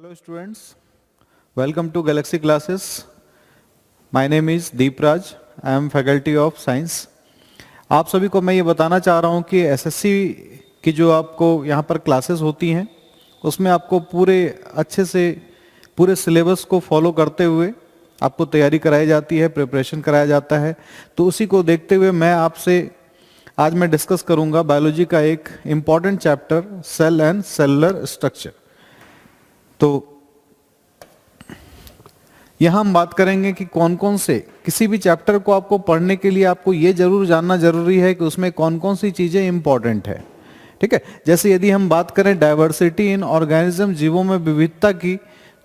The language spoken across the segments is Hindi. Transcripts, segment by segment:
Hello students, welcome to Galaxy Classes. My name is Deep Raj. I am faculty of Science. आप सभी को मैं ये बताना चाह रहा हूँ कि एसएससी की जो आपको यहाँ पर क्लासेस होती हैं उसमें आपको पूरे अच्छे से पूरे सिलेबस को फॉलो करते हुए आपको तैयारी कराई जाती है, प्रिपरेशन कराया जाता है। तो उसी को देखते हुए आज मैं डिस्कस करूँगा बायोलॉजी का एक important chapter cell and cellular structure. तो यहां हम बात करेंगे कि कौन कौन से किसी भी चैप्टर को आपको पढ़ने के लिए आपको ये जरूर जानना जरूरी है कि उसमें कौन कौन सी चीजें इंपॉर्टेंट है। ठीक है, जैसे यदि हम बात करें डाइवर्सिटी इन ऑर्गेनिज्म, जीवों में विविधता की,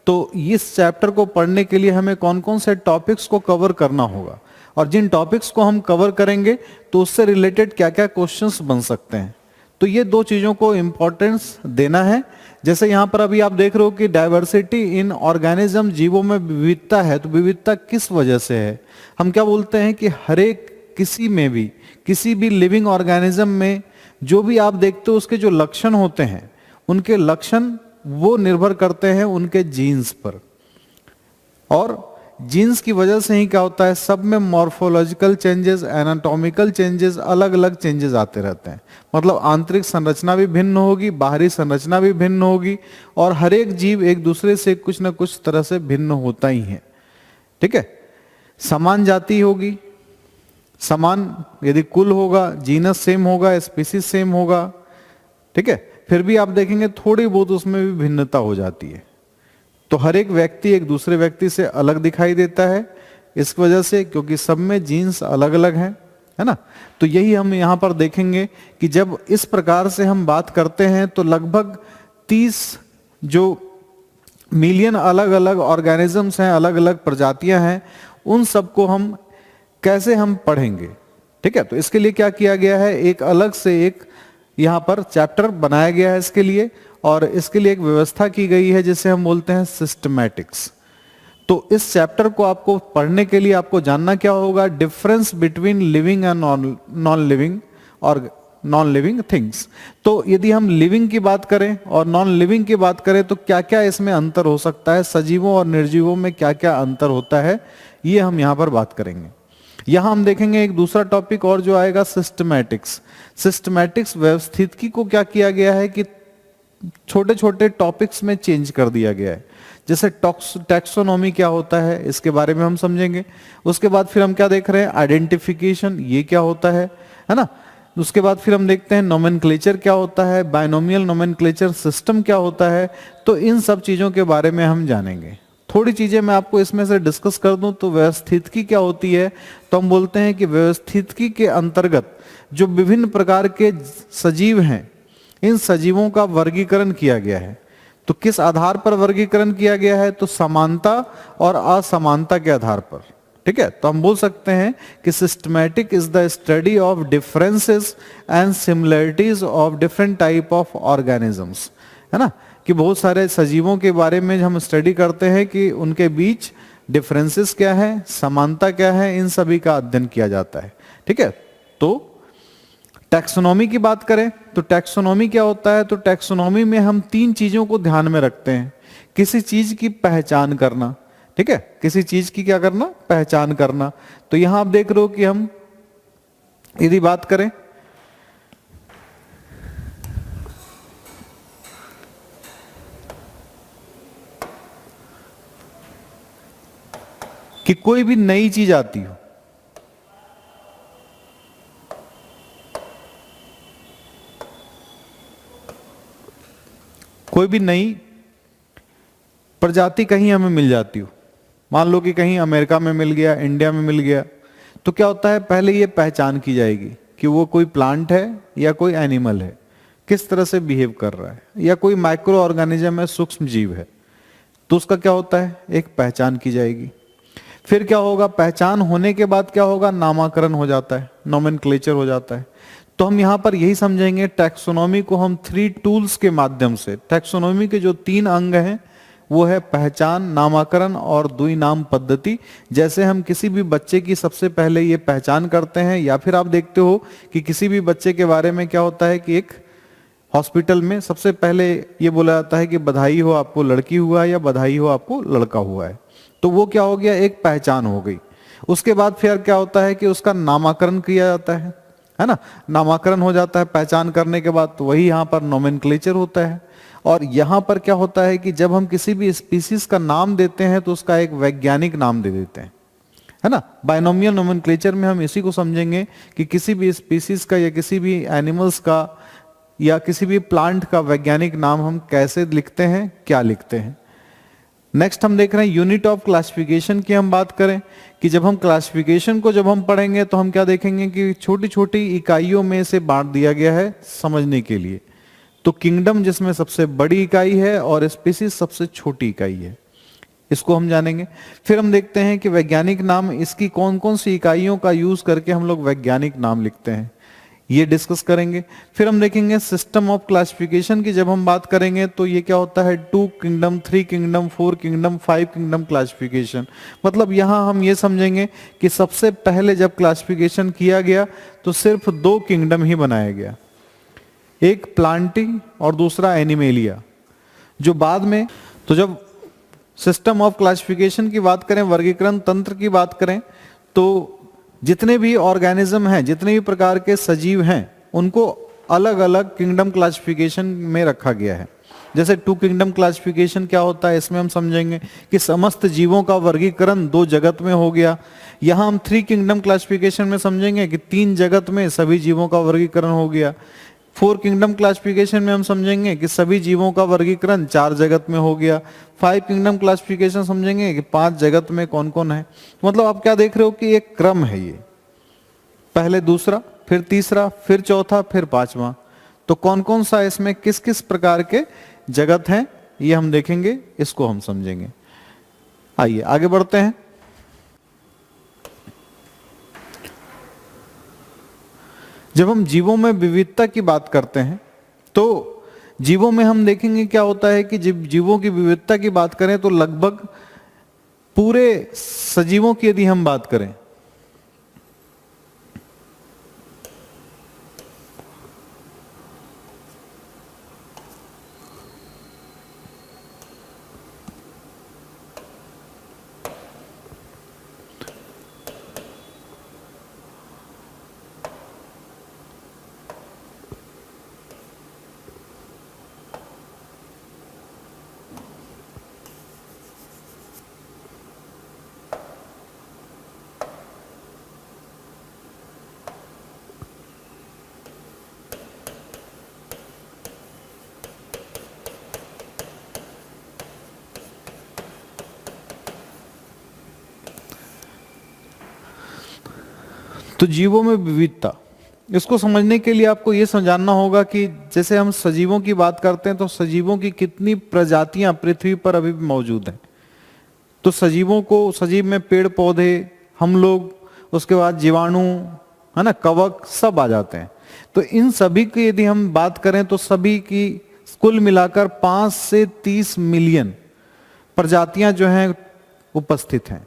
तो इस चैप्टर को पढ़ने के लिए हमें कौन कौन से टॉपिक्स को कवर करना होगा और जिन टॉपिक्स को हम कवर करेंगे तो उससे रिलेटेड क्या क्या क्वेश्चंस बन सकते हैं। तो ये दो चीजों को इंपॉर्टेंस देना है। जैसे यहाँ पर अभी आप देख रहे हो कि डाइवर्सिटी इन ऑर्गेनिज्म, जीवों में विविधता है, तो विविधता किस वजह से है? हम क्या बोलते हैं कि हर एक किसी भी लिविंग ऑर्गेनिज्म में जो भी आप देखते हो उसके जो लक्षण होते हैं, उनके लक्षण वो निर्भर करते हैं उनके जीन्स पर, और जीन्स की वजह से ही क्या होता है, सब में मॉर्फोलॉजिकल चेंजेस, एनाटॉमिकल चेंजेस, अलग अलग चेंजेस आते रहते हैं। मतलब आंतरिक संरचना भी भिन्न होगी, बाहरी संरचना भी भिन्न होगी, और हर एक जीव एक दूसरे से कुछ ना कुछ तरह से भिन्न होता ही है। ठीक है, समान जाति होगी, समान यदि कुल होगा, जीनस सेम होगा, स्पीसीज सेम होगा। ठीक है, फिर भी आप देखेंगे थोड़ी बहुत उसमें भी भिन्नता हो जाती है। तो हर एक व्यक्ति एक दूसरे व्यक्ति से अलग दिखाई देता है इस वजह से, क्योंकि सब में जीन्स अलग अलग हैं, है ना। तो यही हम यहाँ पर देखेंगे कि जब इस प्रकार से हम बात करते हैं तो लगभग 30 जो मिलियन अलग अलग ऑर्गेनिजम्स हैं, अलग अलग प्रजातियां हैं, उन सबको हम कैसे हम पढ़ेंगे। ठीक है, तो इसके लिए क्या किया गया है, एक अलग से एक यहाँ पर चैप्टर बनाया गया है इसके लिए, और इसके लिए एक व्यवस्था की गई है जिसे हम बोलते हैं सिस्टमैटिक्स। तो इस चैप्टर को आपको पढ़ने के लिए आपको जानना क्या होगा, difference between living and non living और नॉन लिविंग थिंग्स। तो यदि हम लिविंग की बात करें और नॉन लिविंग की बात करें तो क्या क्या इसमें अंतर हो सकता है, सजीवों और निर्जीवों में क्या क्या अंतर होता है, ये हम यहाँ पर बात करेंगे। यहां हम देखेंगे एक दूसरा टॉपिक और जो आएगा, सिस्टमैटिक्स। सिस्टमैटिक्स व्यवस्थितकी को क्या किया गया है कि छोटे छोटे टॉपिक्स में चेंज कर दिया गया है। जैसे टैक्सोनॉमी क्या होता है, इसके बारे में हम समझेंगे। उसके बाद फिर हम क्या देख रहे हैं, आइडेंटिफिकेशन, ये क्या होता है ना। उसके बाद फिर हम देखते हैं नोमेनक्लेचर क्या होता है, बायनोमियल नोमेनक्लेचर सिस्टम क्या होता है। तो इन सब चीजों के बारे में हम जानेंगे। थोड़ी चीजें मैं आपको इसमें से डिस्कस कर दूं तो व्यवस्थितकी क्या होती है, तो हम बोलते हैं कि व्यवस्थितकी के अंतर्गत जो विभिन्न प्रकार के सजीव हैं, इन सजीवों का वर्गीकरण किया गया है। तो किस आधार पर वर्गीकरण किया गया है, तो समानता और असमानता के आधार पर। ठीक है, तो हम बोल सकते हैं कि systematic is the study of differences and similarities of different type of organisms, है ना। कि बहुत सारे सजीवों के बारे में हम स्टडी करते हैं कि उनके बीच डिफरेंसेस क्या है, समानता क्या है, इन सभी का अध्ययन किया जाता है। ठीक है, तो टैक्सोनॉमी की बात करें तो टैक्सोनॉमी क्या होता है, तो टैक्सोनॉमी में हम 3 चीजों को ध्यान में रखते हैं। किसी चीज की पहचान करना, ठीक है, किसी चीज की क्या करना, पहचान करना। तो यहां आप देख रहे हो कि हम यदि बात करें कि कोई भी नई चीज आती हो, कोई भी नई प्रजाति कहीं हमें मिल जाती हो, मान लो कि कहीं अमेरिका में मिल गया, इंडिया में मिल गया, तो क्या होता है, पहले ये पहचान की जाएगी कि वो कोई प्लांट है या कोई एनिमल है, किस तरह से बिहेव कर रहा है, या कोई माइक्रो ऑर्गेनिज्म है, सूक्ष्म जीव है। तो उसका क्या होता है, एक पहचान की जाएगी। फिर क्या होगा, पहचान होने के बाद क्या होगा, नामाकरण हो जाता है, नोमेनक्लेचर हो जाता है। तो हम यहां पर यही समझेंगे, टैक्सोनॉमी को हम 3 टूल्स के माध्यम से, टैक्सोनॉमी के जो 3 अंग हैं वो है पहचान, नामाकरण और दुई नाम पद्धति। जैसे हम किसी भी बच्चे की सबसे पहले ये पहचान करते हैं, या फिर आप देखते हो कि किसी भी बच्चे के बारे में क्या होता है कि एक हॉस्पिटल में सबसे पहले ये बोला जाता है कि बधाई हो आपको लड़की हुआ है या बधाई हो आपको लड़का हुआ है। तो वो क्या हो गया, एक पहचान हो गई। उसके बाद फिर क्या होता है कि उसका नामाकरण किया जाता है ना। नामाकरण हो जाता है पहचान करने के बाद, तो वही यहाँ पर नोमेनक्लेचर होता है। और यहाँ पर क्या होता है कि जब हम किसी भी स्पीसीज का नाम देते हैं तो उसका एक वैज्ञानिक नाम दे देते हैं, है ना। बायनोमियल नोमेनक्लेचर में हम इसी को समझेंगे कि किसी भी स्पीसीज का या किसी भी एनिमल्स का या किसी भी प्लांट का वैज्ञानिक नाम हम कैसे लिखते हैं, क्या लिखते हैं। नेक्स्ट हम देख रहे हैं यूनिट ऑफ क्लासिफिकेशन की हम बात करें कि जब हम क्लासिफिकेशन को जब हम पढ़ेंगे तो हम क्या देखेंगे कि छोटी छोटी इकाइयों में से बांट दिया गया है समझने के लिए। तो किंगडम जिसमें सबसे बड़ी इकाई है और स्पीसीज सबसे छोटी इकाई है, इसको हम जानेंगे। फिर हम देखते हैं कि वैज्ञानिक नाम, इसकी कौन कौन सी इकाइयों का यूज करके हम लोग वैज्ञानिक नाम लिखते हैं, ये डिस्कस करेंगे। फिर हम देखेंगे सिस्टम ऑफ क्लासिफिकेशन की जब हम बात करेंगे तो ये क्या होता है, 2 kingdom, 3 kingdom, 4 kingdom, 5 kingdom classification. मतलब यहां हम ये समझेंगे कि सबसे पहले जब क्लासिफिकेशन किया गया तो सिर्फ 2 किंगडम ही बनाया गया, एक प्लांटी और दूसरा एनिमेलिया। जो बाद में, तो जब सिस्टम ऑफ क्लासिफिकेशन की बात करें, वर्गीकरण तंत्र की बात करें, तो जितने भी ऑर्गेनिज्म हैं, जितने भी प्रकार के सजीव हैं, उनको अलग अलग किंगडम क्लासिफिकेशन में रखा गया है। जैसे 2 किंगडम क्लासिफिकेशन क्या होता है, इसमें हम समझेंगे कि समस्त जीवों का वर्गीकरण 2 जगत में हो गया। यहां हम 3 किंगडम क्लासिफिकेशन में समझेंगे कि 3 जगत में सभी जीवों का वर्गीकरण हो गया। 4 किंगडम क्लासिफिकेशन में हम समझेंगे कि सभी जीवों का वर्गीकरण 4 जगत में हो गया। 5 किंगडम क्लासिफिकेशन समझेंगे कि 5 जगत में कौन कौन है। मतलब आप क्या देख रहे हो कि एक क्रम है, ये पहले दूसरा, फिर तीसरा, फिर चौथा, फिर 5वां। तो कौन कौन सा इसमें किस किस प्रकार के जगत हैं ये हम देखेंगे, इसको हम समझेंगे। आइए आगे बढ़ते हैं। जब हम जीवों में विविधता की बात करते हैं तो जीवों में हम देखेंगे क्या होता है कि जब जीवों की विविधता की बात करें तो लगभग पूरे सजीवों की यदि हम बात करें तो जीवों में विविधता, इसको समझने के लिए आपको यह समझना होगा कि जैसे हम सजीवों की बात करते हैं तो सजीवों की कितनी प्रजातियां पृथ्वी पर अभी भी मौजूद हैं। तो सजीवों को, सजीव में पेड़ पौधे, हम लोग, उसके बाद जीवाणु, है ना, कवक, सब आ जाते हैं। तो इन सभी की यदि हम बात करें तो सभी की कुल मिलाकर 5 से 30 मिलियन प्रजातियां जो हैं उपस्थित हैं।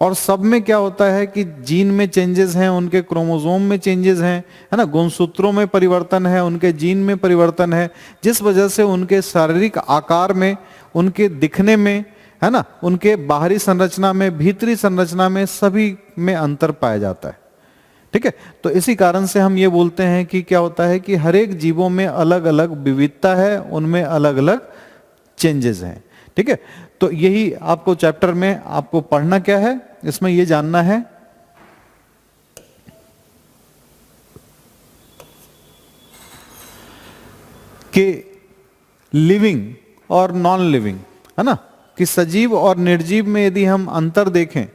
और सब में क्या होता है कि जीन में चेंजेस हैं, उनके क्रोमोसोम में चेंजेस हैं, है ना, गुणसूत्रों में परिवर्तन है, उनके जीन में परिवर्तन है, जिस वजह से उनके शारीरिक आकार में, उनके दिखने में, है ना, उनके बाहरी संरचना में, भीतरी संरचना में, सभी में अंतर पाया जाता है। ठीक है। तो इसी कारण से हम ये बोलते हैं कि क्या होता है कि हर एक जीवों में अलग अलग विविधता है, उनमें अलग अलग चेंजेस हैं। ठीक है। तो यही आपको चैप्टर में आपको पढ़ना क्या है, इसमें ये जानना है कि लिविंग और नॉन लिविंग, है ना, कि सजीव और निर्जीव में यदि हम अंतर देखें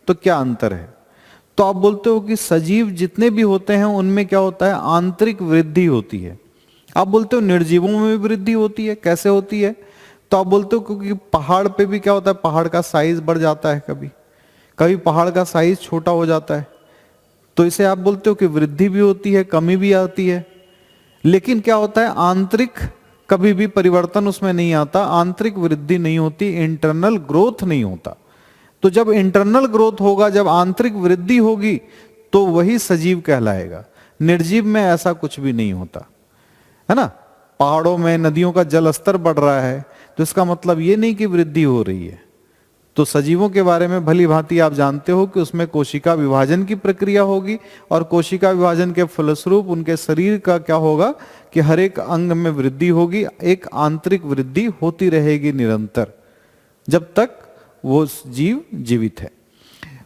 तो क्या अंतर है। तो आप बोलते हो कि सजीव जितने भी होते हैं उनमें क्या होता है, आंतरिक वृद्धि होती है। आप बोलते हो निर्जीवों में भी वृद्धि होती है, कैसे होती है। तो आप बोलते हो क्योंकि पहाड़ पे भी क्या होता है, पहाड़ का साइज बढ़ जाता है, कभी कभी पहाड़ का साइज छोटा हो जाता है, तो इसे आप बोलते हो कि वृद्धि भी होती है, कमी भी आती है। लेकिन क्या होता है, आंतरिक कभी भी परिवर्तन उसमें नहीं आता, आंतरिक वृद्धि नहीं होती, इंटरनल ग्रोथ नहीं होता। तो जब इंटरनल ग्रोथ होगा, जब आंतरिक वृद्धि होगी, तो वही सजीव कहलाएगा। निर्जीव में ऐसा कुछ भी नहीं होता, है ना। पहाड़ों में नदियों का जल स्तर बढ़ रहा है, तो इसका मतलब ये नहीं कि वृद्धि हो रही है। तो सजीवों के बारे में भली भांति आप जानते हो कि उसमें कोशिका विभाजन की प्रक्रिया होगी, और कोशिका विभाजन के फलस्वरूप उनके शरीर का क्या होगा कि हर एक अंग में वृद्धि होगी, एक आंतरिक वृद्धि होती रहेगी निरंतर जब तक वो जीव जीवित है।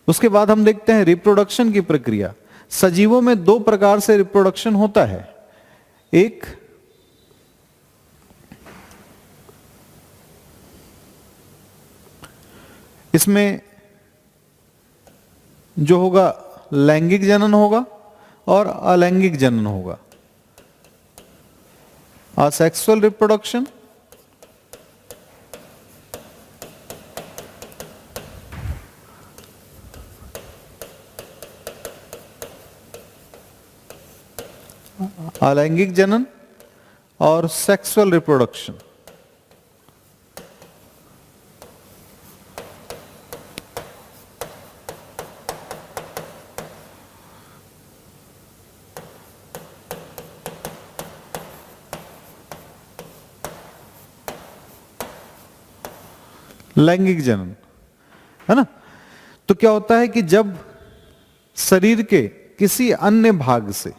उसके बाद हम देखते हैं रिप्रोडक्शन की प्रक्रिया। सजीवों में दो प्रकार से रिप्रोडक्शन होता है। एक इसमें जो होगा लैंगिक जनन होगा और अलैंगिक जनन होगा। असेक्सुअल रिप्रोडक्शन अलैंगिक जनन और सेक्सुअल रिप्रोडक्शन। लैंगिक जनन है ना। तो क्या होता है कि जब शरीर के किसी अन्य भाग से,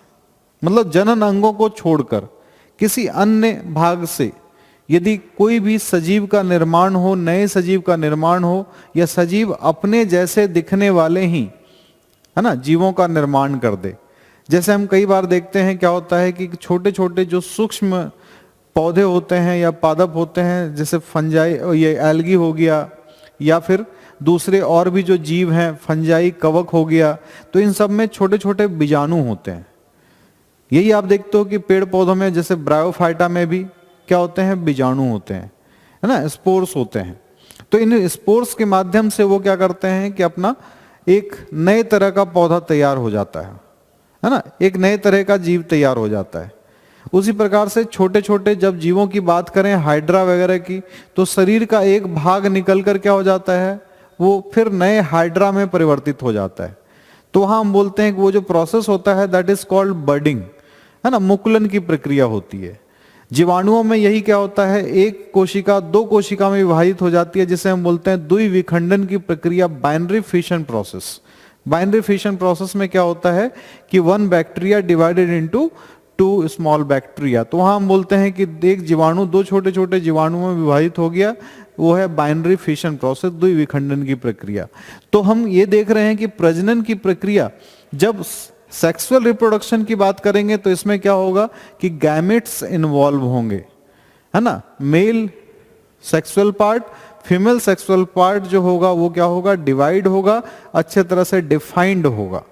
मतलब जनन अंगों को छोड़कर किसी अन्य भाग से यदि कोई भी सजीव का निर्माण हो, नए सजीव का निर्माण हो, या सजीव अपने जैसे दिखने वाले ही है ना जीवों का निर्माण कर दे। जैसे हम कई बार देखते हैं क्या होता है कि छोटे छोटे जो सूक्ष्म पौधे होते हैं या पादप होते हैं, जैसे फंजाई, ये एल्गी हो गया, या फिर दूसरे और भी जो जीव हैं, फंजाई, कवक हो गया, तो इन सब में छोटे छोटे बीजाणु होते हैं। यही आप देखते हो कि पेड़ पौधों में जैसे ब्रायोफाइटा में भी क्या होते हैं, बीजाणु होते हैं, है ना, स्पोर्स होते हैं। तो इन स्पोर्स के माध्यम से वो क्या करते हैं कि अपना एक नए तरह का पौधा तैयार हो जाता है ना, एक नए तरह का जीव तैयार हो जाता है। उसी प्रकार से छोटे छोटे जब जीवों की बात करें, हाइड्रा वगैरह की, तो शरीर का एक भाग निकल कर क्या हो जाता है, वो फिर नए हाइड्रा में परिवर्तित हो जाता है। तो वहां हम बोलते हैं कि वो जो प्रोसेस होता है दैट इज कॉल्ड बर्डिंग, है ना, मुकुलन की प्रक्रिया होती है। जीवाणुओं में यही क्या होता है, एक कोशिका दो कोशिका में विभाजित हो जाती है, जिसे हम बोलते हैं द्विविखंडन की प्रक्रिया, binary fission process. Binary fission process में क्या होता है कि one bacteria divided into two small bacteria. तो वहां हम बोलते हैं कि एक जीवाणु दो छोटे छोटे जीवाणुओं में विभाजित हो गया, वो है बाइनरी फिशन प्रोसेस, द्विविखंडन की प्रक्रिया। तो हम ये देख रहे हैं कि प्रजनन की प्रक्रिया, जब सेक्सुअल रिप्रोडक्शन की बात करेंगे तो इसमें क्या होगा कि गैमेट्स इन्वॉल्व होंगे, है ना, male sexual part, female sexual part जो होगा वो क्या होगा, डिवाइड होगा, अच्छे तरह से डिफाइंड होगा।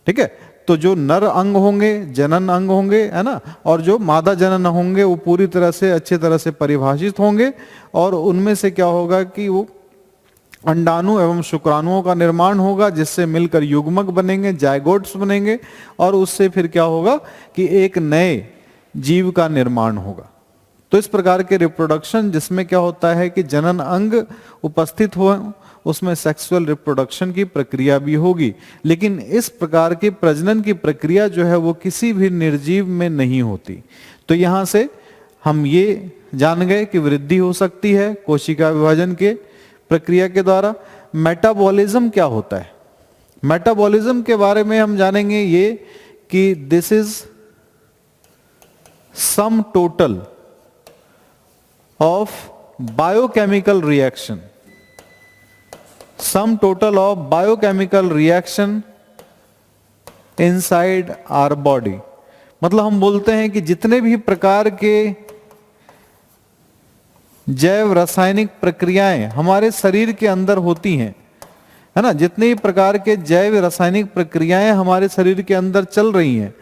ठीक है, तो जो नर अंग होंगे, जनन अंग होंगे, है ना, और जो मादा जनन होंगे वो पूरी तरह से अच्छे तरह से परिभाषित होंगे, और उनमें से क्या होगा कि वो अंडाणु एवं शुक्राणुओं का निर्माण होगा, जिससे मिलकर युग्मक बनेंगे, जायगोट्स बनेंगे, और उससे फिर क्या होगा कि एक नए जीव का निर्माण होगा। तो इस प्रकार के रिप्रोडक्शन जिसमें क्या होता है कि जनन अंग उपस्थित हो, उसमें सेक्सुअल रिप्रोडक्शन की प्रक्रिया भी होगी। लेकिन इस प्रकार की प्रजनन की प्रक्रिया जो है वो किसी भी निर्जीव में नहीं होती। तो यहां से हम ये जान गए कि वृद्धि हो सकती है कोशिका विभाजन के प्रक्रिया के द्वारा। मेटाबॉलिज्म क्या होता है, मेटाबॉलिज्म के बारे में हम जानेंगे ये कि this is sum total of biochemical reaction, sum total of biochemical reaction inside our body. मतलब हम बोलते हैं कि जितने भी प्रकार के जैव रासायनिक प्रक्रियाएं हमारे शरीर के अंदर होती हैं, है ना, जितने भी प्रकार के जैव रासायनिक प्रक्रियाएं हमारे शरीर के अंदर चल रही हैं,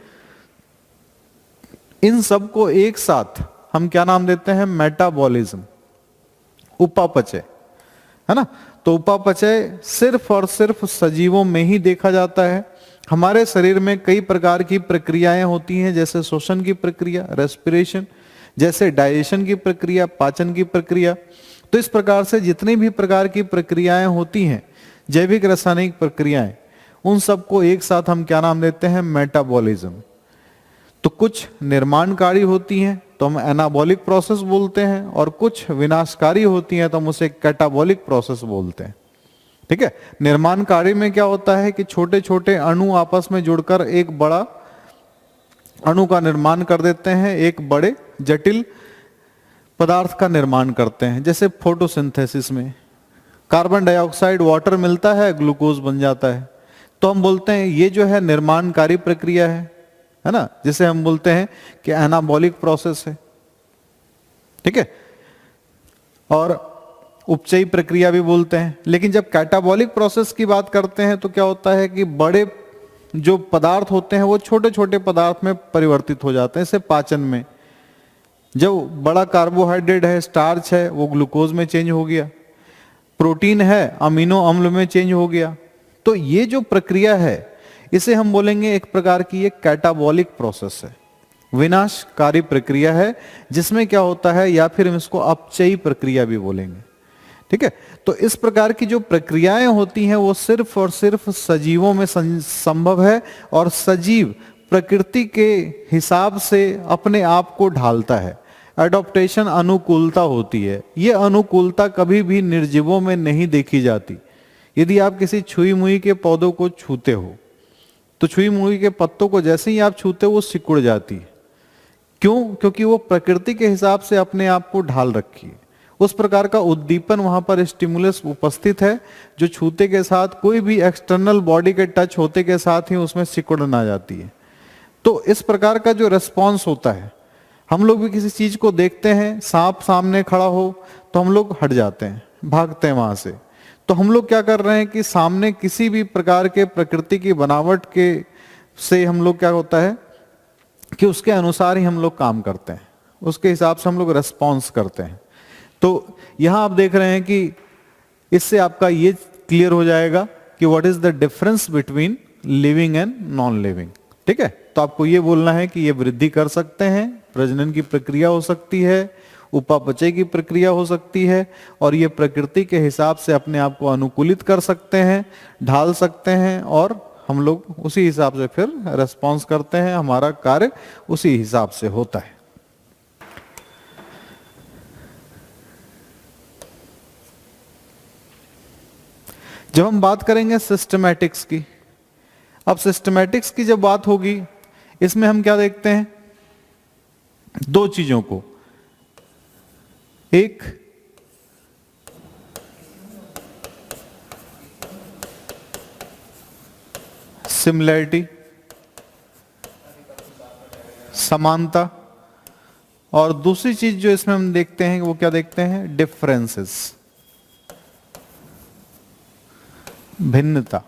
इन सब को एक साथ हम क्या नाम देते हैं, मेटाबॉलिज्म, उपापचय, है ना। तो उपापचय सिर्फ और सिर्फ सजीवों में ही देखा जाता है। हमारे शरीर में कई प्रकार की प्रक्रियाएं होती हैं, जैसे श्वसन की प्रक्रिया, रेस्पिरेशन, जैसे डाइजेशन की प्रक्रिया, पाचन की प्रक्रिया। तो इस प्रकार से जितनी भी प्रकार की प्रक्रियाएं होती हैं, जैविक रासायनिक प्रक्रियाएं, उन सबको एक साथ हम क्या नाम देते हैं, मेटाबॉलिज्म। तो कुछ निर्माणकारी होती हैं तो हम एनाबॉलिक प्रोसेस बोलते हैं, और कुछ विनाशकारी होती हैं तो हम उसे कैटाबॉलिक प्रोसेस बोलते हैं। ठीक है, निर्माणकारी में क्या होता है कि छोटे छोटे अणु आपस में जुड़कर एक बड़ा अणु का निर्माण कर देते हैं, एक बड़े जटिल पदार्थ का निर्माण करते हैं। जैसे फोटोसिंथेसिस में कार्बन डाइऑक्साइड वाटर मिलता है, ग्लूकोज बन जाता है, तो हम बोलते हैं ये जो है निर्माणकारी प्रक्रिया है ना, जिसे हम बोलते हैं कि एनाबॉलिक प्रोसेस है। ठीक है, और उपचयी प्रक्रिया भी बोलते हैं। लेकिन जब कैटाबॉलिक प्रोसेस की बात करते हैं तो क्या होता है कि बड़े जो पदार्थ होते हैं वो छोटे छोटे पदार्थ में परिवर्तित हो जाते हैं। जैसे पाचन में जो बड़ा कार्बोहाइड्रेट है, स्टार्च है, वो ग्लूकोज में चेंज हो गया, प्रोटीन है अमीनो अम्ल में चेंज हो गया। तो ये जो प्रक्रिया है इसे हम बोलेंगे एक प्रकार की ये कैटाबॉलिक प्रोसेस है, विनाशकारी प्रक्रिया है, जिसमें क्या होता है, या फिर हम इसको अपचयी प्रक्रिया भी बोलेंगे। ठीक है, तो इस प्रकार की जो प्रक्रियाएं होती हैं वो सिर्फ और सिर्फ सजीवों में संभव है, और सजीव प्रकृति के हिसाब से अपने आप को ढालता है। एडॉप्टेशन अनुकूलता होती है। ये अनुकूलता कभी भी निर्जीवों में नहीं देखी जाती। यदि आप किसी छुई मुई के पौधों को छूते हो तो छुई मुई के पत्तों को जैसे ही आप छूते हो वो सिकुड़ जाती है। क्यों? क्योंकि वो प्रकृति के हिसाब से अपने आप को ढाल रखी है। उस प्रकार का उद्दीपन वहां पर स्टिमुलस उपस्थित है जो छूते के साथ, कोई भी एक्सटर्नल बॉडी के टच होते के साथ ही उसमें सिकुड़ ना जाती है। तो इस प्रकार का जो रेस्पॉन्स होता है, हम लोग भी किसी चीज को देखते हैं, सांप सामने खड़ा हो तो हम लोग हट जाते हैं, भागते हैं वहां से। तो हम लोग क्या कर रहे हैं कि सामने किसी भी प्रकार के प्रकृति की बनावट के से हम लोग क्या होता है कि उसके अनुसार ही हम लोग काम करते हैं, उसके हिसाब से हम लोग रेस्पॉन्स करते हैं। तो यहां आप देख रहे हैं कि इससे आपका ये क्लियर हो जाएगा कि what is the difference between living and non living. ठीक है, तो आपको ये बोलना है कि ये वृद्धि कर सकते हैं, प्रजनन की प्रक्रिया हो सकती है, उपापचय की प्रक्रिया हो सकती है, और ये प्रकृति के हिसाब से अपने आप को अनुकूलित कर सकते हैं, ढाल सकते हैं, और हम लोग उसी हिसाब से फिर रेस्पॉन्स करते हैं, हमारा कार्य उसी हिसाब से होता है। जब हम बात करेंगे सिस्टमैटिक्स की, अब सिस्टमैटिक्स की जब बात होगी, इसमें हम क्या देखते हैं, दो चीजों को, एक सिमिलैरिटी, समानता, और दूसरी चीज जो इसमें हम देखते हैं वो क्या देखते हैं, डिफरेंसेस, भिन्नता।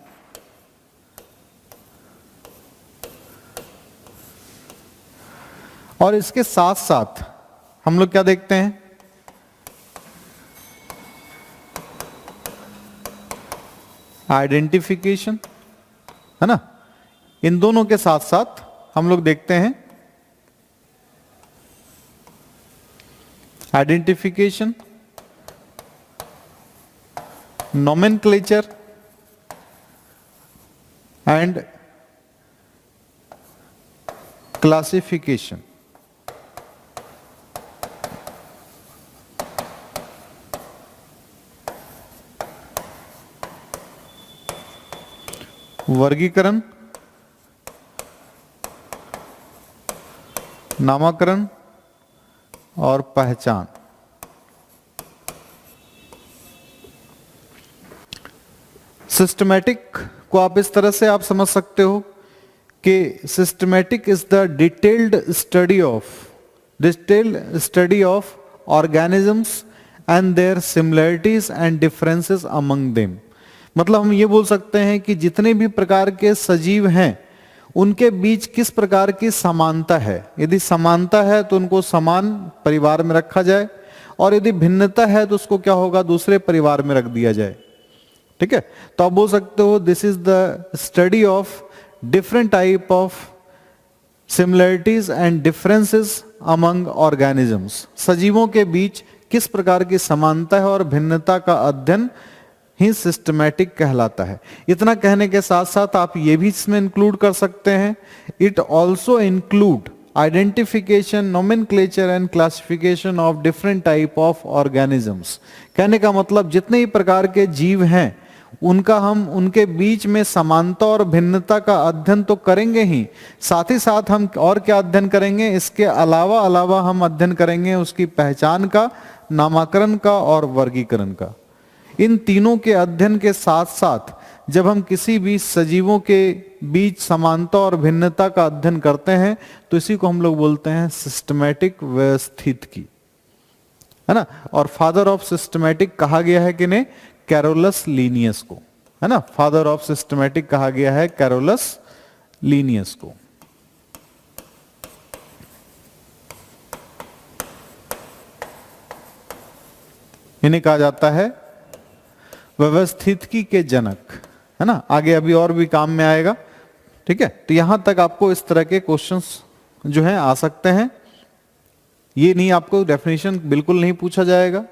और इसके साथ साथ हम लोग क्या देखते हैं, आइडेंटिफिकेशन, है ना। इन दोनों के साथ साथ हम लोग देखते हैं आइडेंटिफिकेशन, नोमेनक्लेचर एंड क्लासिफिकेशन। वर्गीकरण, नामकरण और पहचान। सिस्टमैटिक को आप इस तरह से आप समझ सकते हो कि systematic is the detailed study of organisms and their similarities and differences among them. मतलब हम ये बोल सकते हैं कि जितने भी प्रकार के सजीव हैं उनके बीच किस प्रकार की समानता है। यदि समानता है तो उनको समान परिवार में रखा जाए, और यदि भिन्नता है तो उसको क्या होगा, दूसरे परिवार में रख दिया जाए। ठीक है, तो आप बोल सकते हो this is the study of different type of similarities and differences among organisms. सजीवों के बीच किस प्रकार की समानता है और भिन्नता का अध्ययन ही सिस्टमैटिक कहलाता है। इतना कहने के साथ साथ आप ये भी इसमें इंक्लूड कर सकते हैं, it also include identification, nomenclature and classification of different type of organisms. कहने का मतलब जितने ही प्रकार के जीव हैं उनका हम उनके बीच में समानता और भिन्नता का अध्ययन तो करेंगे ही, साथ ही साथ हम और क्या अध्ययन करेंगे, इसके अलावा हम अध्ययन करेंगे उसकी पहचान का, नामकरण का और वर्गीकरण का। इन तीनों के अध्ययन के साथ साथ जब हम किसी भी सजीवों के बीच समानता और भिन्नता का अध्ययन करते हैं तो इसी को हम लोग बोलते हैं सिस्टमैटिक व्यवस्थितिकी, है ना। और फादर ऑफ सिस्टमैटिक कहा गया है किन्हें, कैरोलस लीनियस को, है ना। फादर ऑफ सिस्टमैटिक कहा गया है कैरोलस लीनियस को। इन्हें कहा जाता है व्यवस्थितिकी के जनक, है ना। आगे अभी और भी काम में आएगा, ठीक है। तो यहां तक आपको इस तरह के क्वेश्चंस जो हैं आ सकते हैं। ये नहीं, आपको डेफिनेशन बिल्कुल नहीं पूछा जाएगा।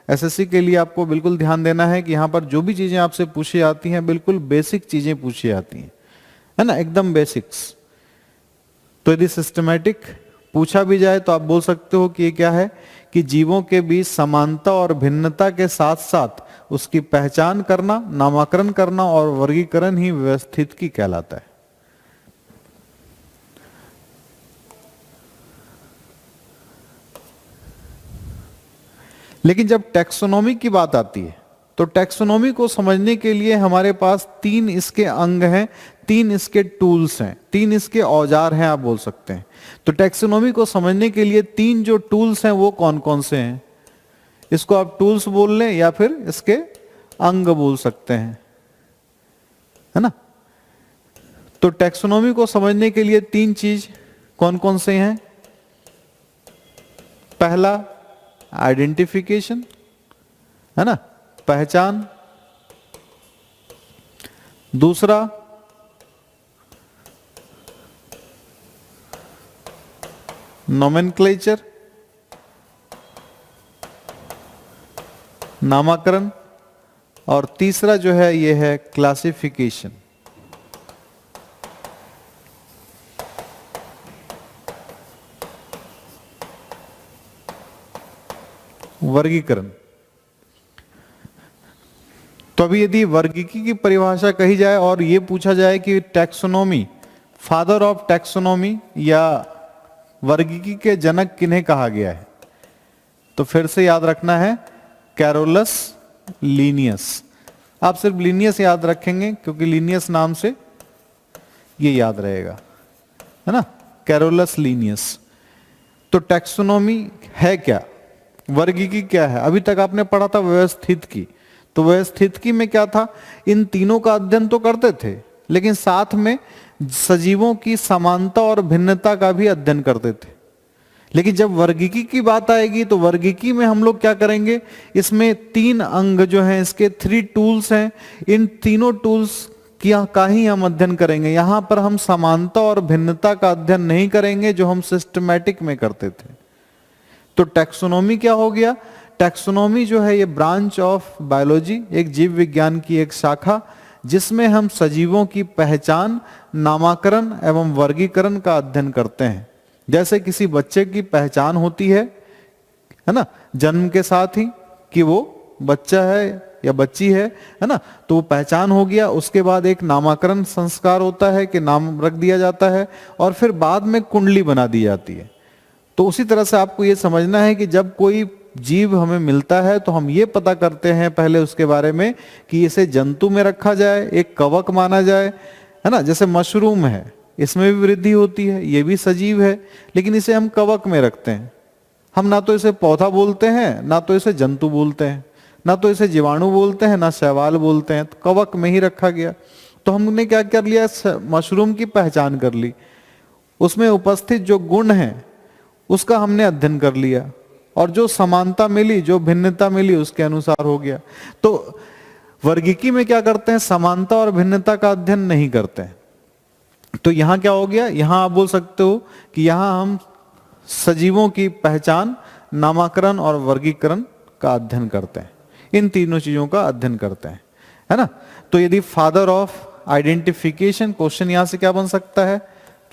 एसएससी के लिए आपको बिल्कुल ध्यान देना है कि यहां पर जो भी चीजें आपसे पूछी जाती हैं बिल्कुल बेसिक चीजें पूछी जाती हैं, है ना, एकदम बेसिक्स। तो यदि सिस्टमैटिक पूछा भी जाए तो आप बोल सकते हो कि ये क्या है, कि जीवों के बीच समानता और भिन्नता के साथ साथ उसकी पहचान करना, नामकरण करना और वर्गीकरण ही व्यवस्थितिकी कहलाता है। लेकिन जब टैक्सोनॉमी की बात आती है तो टैक्सोनॉमी को समझने के लिए हमारे पास 3 इसके अंग हैं, 3 इसके टूल्स हैं, 3 इसके औजार हैं, आप बोल सकते हैं। तो टैक्सोनॉमी को समझने के लिए 3 जो टूल्स हैं वो कौन कौन से हैं, इसको आप टूल्स बोल लें या फिर इसके अंग बोल सकते हैं, है ना। तो टैक्सोनॉमी को समझने के लिए 3 चीज कौन कौन से हैं। पहला आइडेंटिफिकेशन, है ना, पहचान। दूसरा नोमेनक्लेचर, नामकरण। और तीसरा जो है ये है क्लासिफिकेशन, वर्गीकरण। तो अभी यदि वर्गीकी की परिभाषा कही जाए और ये पूछा जाए कि टैक्सोनॉमी, फादर ऑफ टैक्सोनॉमी या वर्गीकी के जनक किन्हें कहा गया है, तो फिर से याद रखना है कैरोलस लीनियस। आप सिर्फ लीनियस याद रखेंगे क्योंकि लीनियस नाम से ये याद रहेगा, है ना, कैरोलस लीनियस। तो टैक्सोनॉमी है क्या, वर्गीकी क्या है। अभी तक आपने पढ़ा था व्यवस्थितिकी, तो व्यवस्थितिकी में क्या था, इन तीनों का अध्ययन तो करते थे लेकिन साथ में सजीवों की समानता और भिन्नता का भी अध्ययन करते थे। लेकिन जब वर्गीकी की बात आएगी तो वर्गीकी में हम लोग क्या करेंगे, इसमें 3 अंग जो हैं, इसके 3 टूल्स हैं, इन तीनों टूल्स का ही हम अध्ययन करेंगे। यहां पर हम समानता और भिन्नता का अध्ययन नहीं करेंगे जो हम सिस्टमैटिक में करते थे। तो टैक्सोनॉमी क्या हो गया, टैक्सोनॉमी जो है ये ब्रांच ऑफ बायोलॉजी, एक जीव विज्ञान की एक शाखा, जिसमें हम सजीवों की पहचान, नामकरण एवं वर्गीकरण का अध्ययन करते हैं। जैसे किसी बच्चे की पहचान होती है ना, जन्म के साथ ही कि वो बच्चा है या बच्ची है ना, तो वो पहचान हो गया। उसके बाद एक नामकरण संस्कार होता है कि नाम रख दिया जाता है और फिर बाद में कुंडली बना दी जाती है। तो उसी तरह से आपको ये समझना है कि जब कोई जीव हमें मिलता है तो हम ये पता करते हैं पहले उसके बारे में कि इसे जंतु में रखा जाए, एक कवक माना जाए, है ना। जैसे मशरूम है, इसमें भी वृद्धि होती है, ये भी सजीव है, लेकिन इसे हम कवक में रखते हैं। हम ना तो इसे पौधा बोलते हैं, ना तो इसे जंतु बोलते हैं, ना तो इसे जीवाणु बोलते हैं, ना शैवाल बोलते हैं, तो कवक में ही रखा गया। तो हमने क्या कर लिया, मशरूम की पहचान कर ली, उसमें उपस्थित जो गुण हैं उसका हमने अध्ययन कर लिया और जो समानता मिली, जो भिन्नता मिली, उसके अनुसार हो गया। तो वर्गीकी में क्या करते हैं, समानता और भिन्नता का अध्ययन नहीं करते हैं। तो यहां क्या हो गया, यहां आप बोल सकते हो कि यहां हम सजीवों की पहचान, नामकरण और वर्गीकरण का अध्ययन करते हैं, इन तीनों चीजों का अध्ययन करते हैं, है ना। तो यदि फादर ऑफ आइडेंटिफिकेशन, क्वेश्चन यहां से क्या बन सकता है,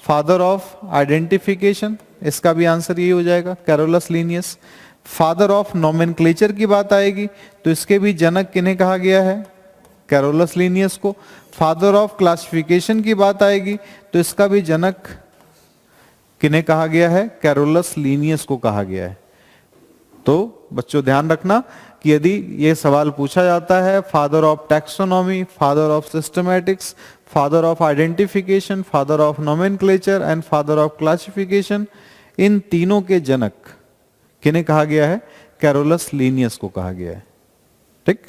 फादर ऑफ आइडेंटिफिकेशन, इसका भी आंसर यही हो जाएगा, Carolus Linnaeus. Father of nomenclature की बात आएगी तो इसके भी जनक किन्हें कहा गया है, कैरोलस लीनियस को। फादर ऑफ क्लासिफिकेशन की बात आएगी तो इसका भी जनक किन्हें कहा गया है, कैरोलस लीनियस को कहा गया है। तो बच्चों ध्यान रखना कि यदि ये सवाल पूछा जाता है father of taxonomy, father of systematics, father of identification, father of nomenclature and father of classification, इन तीनों के जनक किन्हें कहा गया है, कैरोलस लीनियस को कहा गया है। ठीक,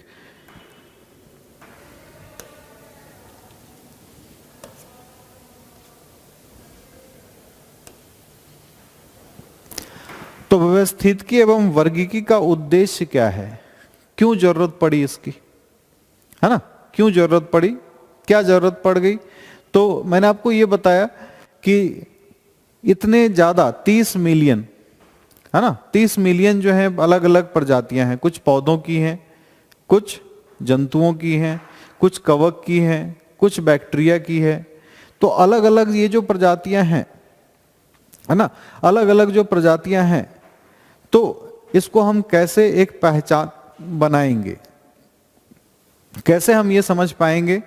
तो व्यवस्थितिकी एवं वर्गीकी का उद्देश्य क्या है, क्यों जरूरत पड़ी इसकी, है ना, क्यों जरूरत पड़ी, क्या जरूरत पड़ गई। तो मैंने आपको ये बताया कि इतने ज्यादा 30 मिलियन, है ना, 30 मिलियन जो है अलग अलग प्रजातियां हैं, कुछ पौधों की हैं, कुछ जंतुओं की हैं, कुछ कवक की हैं, कुछ बैक्टीरिया की है। तो अलग अलग ये जो प्रजातियां हैं, है ना, अलग अलग जो प्रजातियां हैं, तो इसको हम कैसे एक पहचान बनाएंगे, कैसे हम ये समझ पाएंगे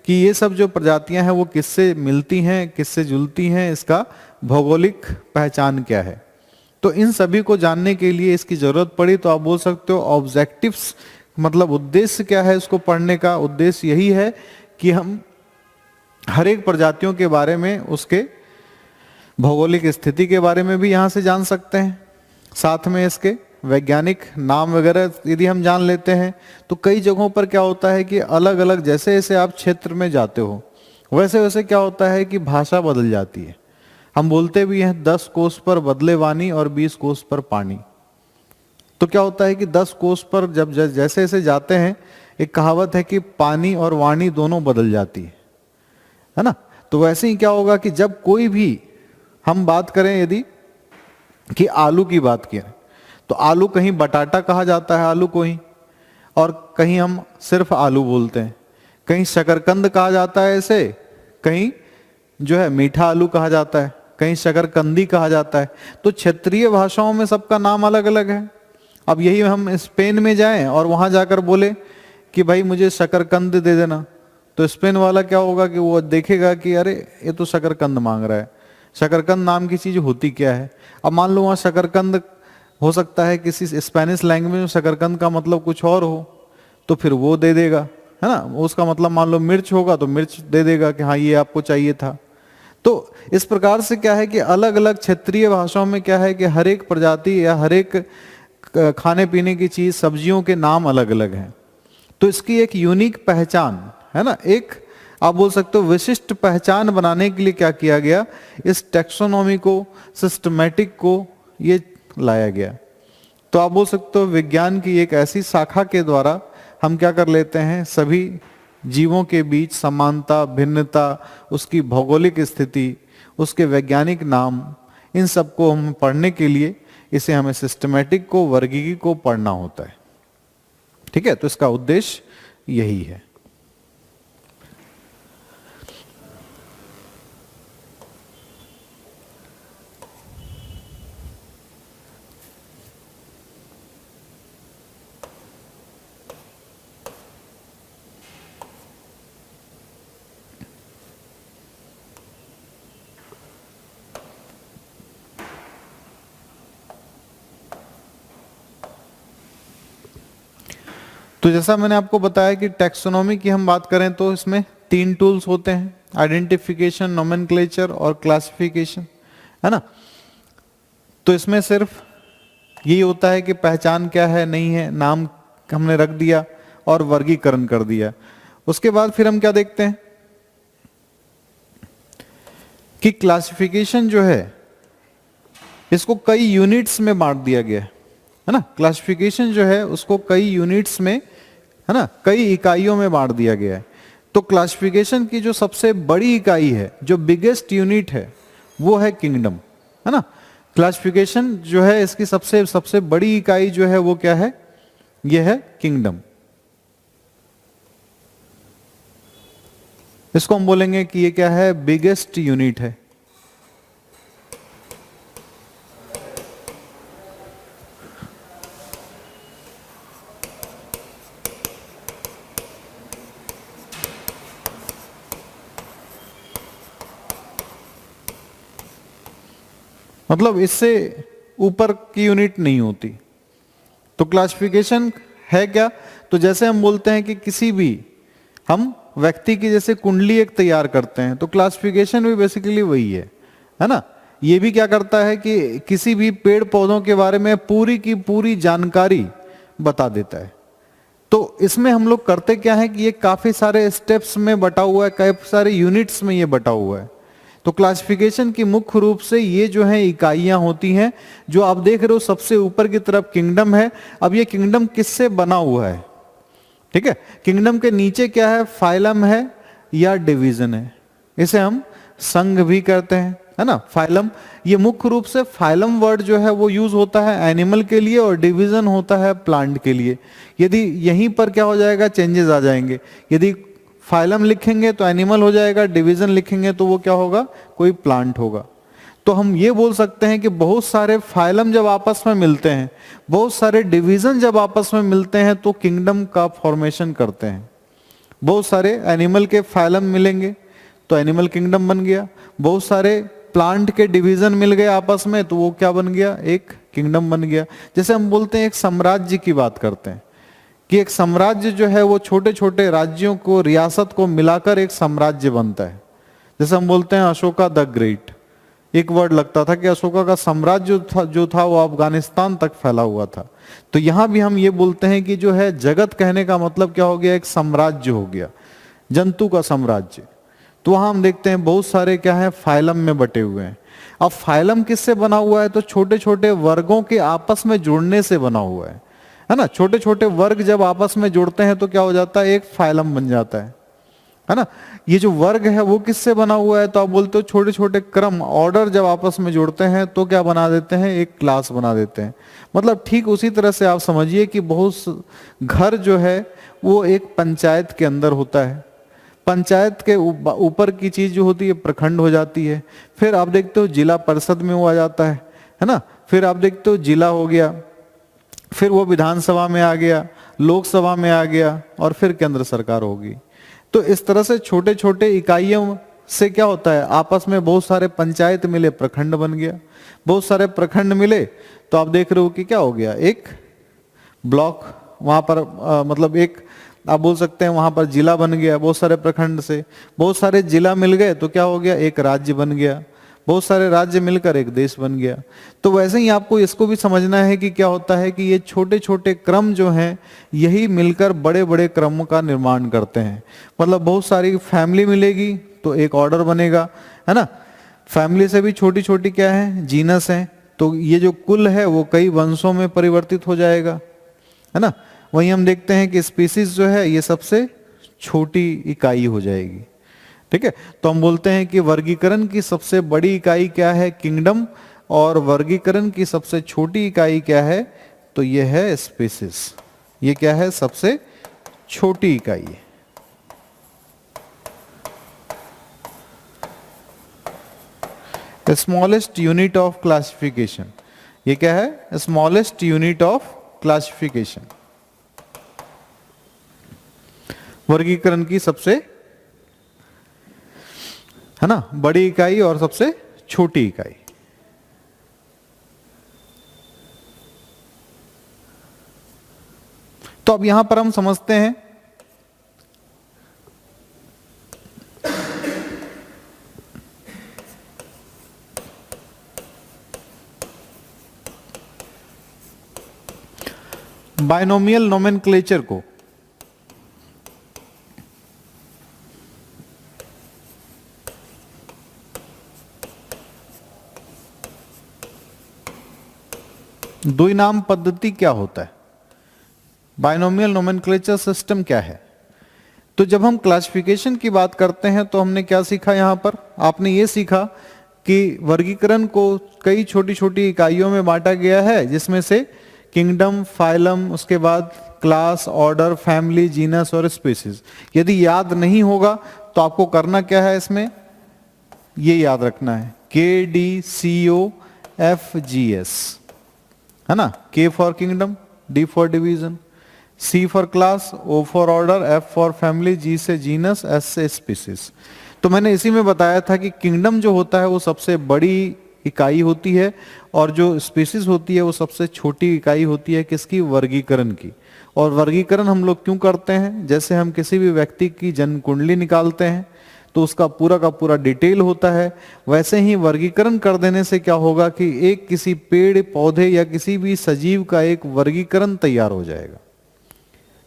कि ये सब जो प्रजातियां हैं वो किससे मिलती हैं, किससे जुलती हैं, इसका भौगोलिक पहचान क्या है। तो इन सभी को जानने के लिए इसकी जरूरत पड़ी। तो आप बोल सकते हो ऑब्जेक्टिव्स, मतलब उद्देश्य क्या है इसको पढ़ने का, उद्देश्य यही है कि हम हर एक प्रजातियों के बारे में, उसके भौगोलिक स्थिति के बारे में भी यहां से जान सकते हैं, साथ में इसके वैज्ञानिक नाम वगैरह यदि हम जान लेते हैं। तो कई जगहों पर क्या होता है कि अलग अलग, जैसे जैसे आप क्षेत्र में जाते हो वैसे वैसे क्या होता है कि भाषा बदल जाती है। हम बोलते भी हैं 10 कोस पर बदले वाणी और 20 कोस पर पानी। तो क्या होता है कि 10 कोस पर जब जैसे जैसे जाते हैं, एक कहावत है कि पानी और वाणी दोनों बदल जाती है ना। तो वैसे ही क्या होगा कि जब कोई भी हम बात करें, यदि कि आलू की बात करें, तो आलू कहीं बटाटा कहा जाता है आलू को ही, और कहीं हम सिर्फ आलू बोलते हैं, कहीं शकरकंद कहा जाता है ऐसे, कहीं जो है मीठा आलू कहा जाता है, कहीं शकरकंदी कहा जाता है। तो क्षेत्रीय भाषाओं में सबका नाम अलग अलग है। अब यही हम स्पेन में जाएं और वहां जाकर बोले कि भाई मुझे शकरकंद दे देना, तो स्पेन वाला क्या होगा कि वो देखेगा कि अरे ये तो शकरकंद मांग रहा है, शकरकंद नाम की चीज होती क्या है। अब मान लो वहाँ शकरकंद हो सकता है किसी स्पेनिश लैंग्वेज में शकरकंद का मतलब कुछ और हो, तो फिर वो दे देगा, है ना। उसका मतलब मान लो मिर्च होगा तो मिर्च दे देगा कि हाँ ये आपको चाहिए था। तो इस प्रकार से क्या है कि अलग अलग क्षेत्रीय भाषाओं में क्या है कि हर एक प्रजाति या हर एक खाने पीने की चीज, सब्जियों के नाम अलग अलग हैं। तो इसकी एक यूनिक पहचान, है ना, एक आप बोल सकते हो विशिष्ट पहचान बनाने के लिए क्या किया गया, इस टैक्सोनॉमी को, सिस्टमैटिक को ये लाया गया। तो आप बोल सकते हो विज्ञान की एक ऐसी शाखा के द्वारा हम क्या कर लेते हैं, सभी जीवों के बीच समानता, भिन्नता, उसकी भौगोलिक स्थिति, उसके वैज्ञानिक नाम, इन सबको हम पढ़ने के लिए इसे हमें सिस्टमैटिक को, वर्गीकी को पढ़ना होता है। ठीक है, तो इसका उद्देश्य यही है। तो जैसा मैंने आपको बताया कि टैक्सोनॉमी की हम बात करें तो इसमें 3 टूल्स होते हैं, आइडेंटिफिकेशन, नोमेनक्लेचर और क्लासिफिकेशन, है ना। तो इसमें सिर्फ यही होता है कि पहचान क्या है, नहीं है, नाम हमने रख दिया और वर्गीकरण कर दिया। उसके बाद फिर हम क्या देखते हैं कि क्लासिफिकेशन जो है इसको कई यूनिट्स में बांट दिया गया है ना। क्लासिफिकेशन जो है उसको कई यूनिट्स में, है ना, कई इकाइयों में बांट दिया गया है। तो क्लासिफिकेशन की जो सबसे बड़ी इकाई है, जो बिगेस्ट यूनिट है, वो है किंगडम, है ना। क्लासिफिकेशन जो है इसकी सबसे सबसे बड़ी इकाई जो है वो क्या है, ये है किंगडम। इसको हम बोलेंगे कि ये क्या है, बिगेस्ट यूनिट है, मतलब इससे ऊपर की यूनिट नहीं होती। तो क्लासिफिकेशन है क्या? तो जैसे हम बोलते हैं कि किसी भी हम व्यक्ति की जैसे कुंडली एक तैयार करते हैं, तो क्लासिफिकेशन भी बेसिकली वही है ना। ये भी क्या करता है कि किसी भी पेड़ पौधों के बारे में पूरी की पूरी जानकारी बता देता है। तो इसमें हम लोग करते क्या है कि ये काफी सारे स्टेप्स में बटा हुआ है, काफी सारे यूनिट्स में ये बटा हुआ है। तो क्लासिफिकेशन की मुख्य रूप से ये जो है इकाइयां होती हैं। जो आप देख रहे हो सबसे ऊपर की तरफ किंगडम है। अब ये किंगडम किससे बना हुआ है? ठीक है, किंगडम के नीचे क्या है? फाइलम है या डिवीजन है। इसे हम संघ भी करते हैं, है ना। फाइलम, ये मुख्य रूप से फाइलम वर्ड जो है वो यूज होता है एनिमल के लिए और डिवीजन होता है प्लांट के लिए। यदि यहीं पर क्या हो जाएगा, चेंजेस आ जाएंगे। यदि फाइलम लिखेंगे तो एनिमल हो जाएगा, डिवीजन लिखेंगे तो वो क्या होगा, कोई प्लांट होगा। तो हम ये बोल सकते हैं कि बहुत सारे फाइलम जब आपस में मिलते हैं, बहुत सारे डिवीजन जब आपस में मिलते हैं तो किंगडम का फॉर्मेशन करते हैं। बहुत सारे एनिमल के फाइलम मिलेंगे तो एनिमल किंगडम बन गया। बहुत सारे प्लांट के डिवीजन मिल गए आपस में तो वो क्या बन गया, एक किंगडम बन गया। जैसे हम बोलते हैं एक साम्राज्य की बात करते हैं कि एक साम्राज्य जो है वो छोटे छोटे राज्यों को, रियासत को मिलाकर एक साम्राज्य बनता है। जैसे हम बोलते हैं अशोका द ग्रेट, एक वर्ड लगता था कि अशोका का साम्राज्य जो था वो अफगानिस्तान तक फैला हुआ था। तो यहां भी हम ये बोलते हैं कि जो है जगत कहने का मतलब क्या हो गया, एक साम्राज्य हो गया, जंतु का साम्राज्य। तो वहां हम देखते हैं बहुत सारे क्या है, फाइलम में बटे हुए हैं। अब फाइलम किससे बना हुआ है? तो छोटे छोटे वर्गों के आपस में जुड़ने से बना हुआ है ना। छोटे छोटे वर्ग जब आपस में जुड़ते हैं तो क्या हो जाता है, एक फाइलम बन जाता है ना। ये जो वर्ग है वो किससे बना हुआ है? तो आप बोलते हो छोटे छोटे क्रम, ऑर्डर जब आपस में जुड़ते हैं तो क्या बना देते हैं, एक क्लास बना देते हैं। मतलब ठीक उसी तरह से आप समझिए कि बहुत घर जो है वो एक पंचायत के अंदर होता है। पंचायत के ऊपर की चीज जो होती है प्रखंड हो जाती है। फिर आप देखते हो जिला परिषद में वो आ जाता है ना। फिर आप देखते हो जिला हो गया, फिर वो विधानसभा में आ गया, लोकसभा में आ गया और फिर केंद्र सरकार होगी। तो इस तरह से छोटे छोटे इकाइयों से क्या होता है, आपस में बहुत सारे पंचायत मिले, प्रखंड बन गया। बहुत सारे प्रखंड मिले तो आप देख रहे हो कि क्या हो गया, एक ब्लॉक वहां पर मतलब एक आप बोल सकते हैं वहां पर जिला बन गया। बहुत सारे प्रखंड से बहुत सारे जिला मिल गए तो क्या हो गया, एक राज्य बन गया। बहुत सारे राज्य मिलकर एक देश बन गया। तो वैसे ही आपको इसको भी समझना है कि क्या होता है कि ये छोटे छोटे क्रम जो हैं यही मिलकर बड़े बड़े क्रमों का निर्माण करते हैं। मतलब बहुत सारी फैमिली मिलेगी तो एक ऑर्डर बनेगा, है ना। फैमिली से भी छोटी छोटी क्या है, जीनस है। तो ये जो कुल है वो कई वंशों में परिवर्तित हो जाएगा, है ना। वहीं हम देखते हैं कि स्पीसीज जो है ये सबसे छोटी इकाई हो जाएगी। ठीक है, तो हम बोलते हैं कि वर्गीकरण की सबसे बड़ी इकाई क्या है, किंगडम, और वर्गीकरण की सबसे छोटी इकाई क्या है, तो ये है स्पीसीज। ये क्या है, सबसे छोटी इकाई है। स्मॉलेस्ट यूनिट ऑफ क्लासिफिकेशन, ये क्या है, स्मॉलेस्ट यूनिट ऑफ क्लासिफिकेशन, वर्गीकरण की सबसे, है ना, बड़ी इकाई और सबसे छोटी इकाई। तो अब यहां पर हम समझते हैं बाइनोमियल नोमेनक्लेचर को। द्विनाम पद्धति क्या होता है, बाइनोमियल नोमेनक्लेचर सिस्टम क्या है। तो जब हम क्लासिफिकेशन की बात करते हैं तो हमने क्या सीखा, यहां पर आपने ये सीखा कि वर्गीकरण को कई छोटी छोटी इकाइयों में बांटा गया है, जिसमें से किंगडम, फाइलम, उसके बाद क्लास, ऑर्डर, फैमिली, जीनस और स्पीसीज। यदि याद नहीं होगा तो आपको करना क्या है, इसमें ये याद रखना है, KDCOFGS, है ना। K for kingdom, D for division, C for class, O for order, F for family, G से जीनस, S से स्पीसीज। तो मैंने इसी में बताया था कि किंगडम जो होता है वो सबसे बड़ी इकाई होती है, और जो स्पीसीज होती है वो सबसे छोटी इकाई होती है किसकी, वर्गीकरण की। और वर्गीकरण हम लोग क्यों करते हैं, जैसे हम किसी भी व्यक्ति की जन्म कुंडली निकालते हैं तो उसका पूरा का पूरा डिटेल होता है, वैसे ही वर्गीकरण कर देने से क्या होगा कि एक किसी पेड़ पौधे या किसी भी सजीव का एक वर्गीकरण तैयार हो जाएगा,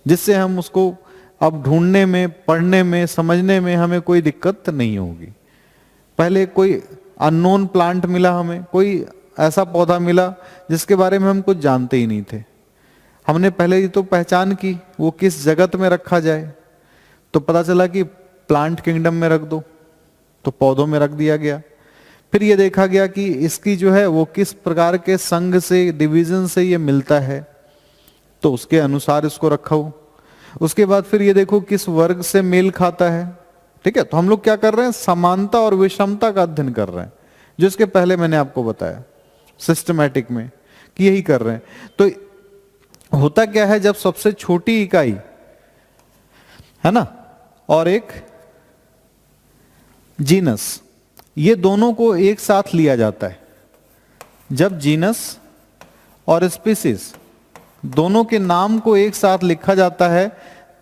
जिससे हम उसको अब ढूंढने में, पढ़ने में, समझने में हमें कोई दिक्कत नहीं होगी। पहले कोई अननोन प्लांट मिला हमें, कोई ऐसा पौधा मिला जिसके बारे में हम कुछ जानते ही नहीं थे, हमने पहले ही तो पहचान की वो किस जगत में रखा जाए, तो पता चला कि प्लांट किंगडम में रख दो, तो पौधों में रख दिया गया। फिर ये देखा गया कि इसकी जो है वो किस प्रकार के संघ से, डिवीजन से ये मिलता है, तो उसके अनुसार इसको रखा हो। उसके बाद फिर ये देखो किस वर्ग से मेल खाता है, ठीक है। तो हम लोग क्या कर रहे हैं, समानता और विषमता का अध्ययन कर रहे हैं, जो इसके पहले मैंने आपको बताया सिस्टमैटिक में कि यही कर रहे हैं। तो होता क्या है, जब सबसे छोटी इकाई है ना और एक जीनस, ये दोनों को एक साथ लिया जाता है, जब जीनस और स्पीसीज दोनों के नाम को एक साथ लिखा जाता है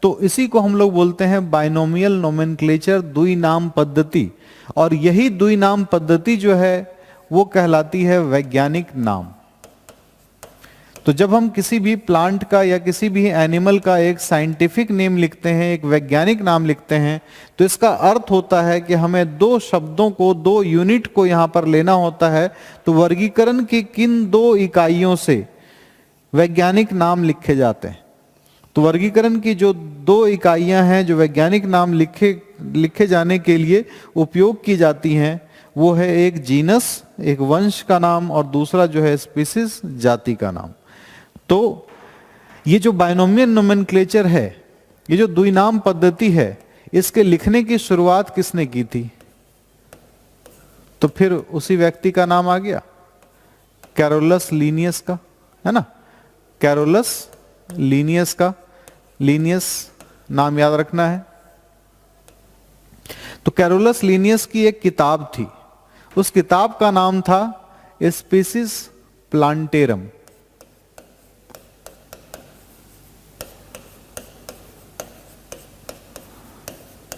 तो इसी को हम लोग बोलते हैं बाइनोमियल नोमेनक्लेचर, द्विनाम पद्धति। और यही द्विनाम पद्धति जो है वो कहलाती है वैज्ञानिक नाम। तो जब हम किसी भी प्लांट का या किसी भी एनिमल का एक साइंटिफिक नेम लिखते हैं, एक वैज्ञानिक नाम लिखते हैं, तो इसका अर्थ होता है कि हमें दो शब्दों को, दो यूनिट को यहां पर लेना होता है। तो वर्गीकरण की किन दो इकाइयों से वैज्ञानिक नाम लिखे जाते हैं, तो वर्गीकरण की जो दो इकाइयां हैं जो वैज्ञानिक नाम लिखे जाने के लिए उपयोग की जाती हैं, वो है एक जीनस, एक वंश का नाम, और दूसरा जो है स्पीसीज, जाति का नाम। तो ये जो बाइनोमियल नोमेनक्लेचर है, ये जो द्विनाम पद्धति है, इसके लिखने की शुरुआत किसने की थी, तो फिर उसी व्यक्ति का नाम आ गया, कैरोलस लीनियस का, है ना। कैरोलस लीनियस का, लीनियस नाम याद रखना है। तो कैरोलस लीनियस की एक किताब थी, उस किताब का नाम था स्पीसीज प्लांटेरम।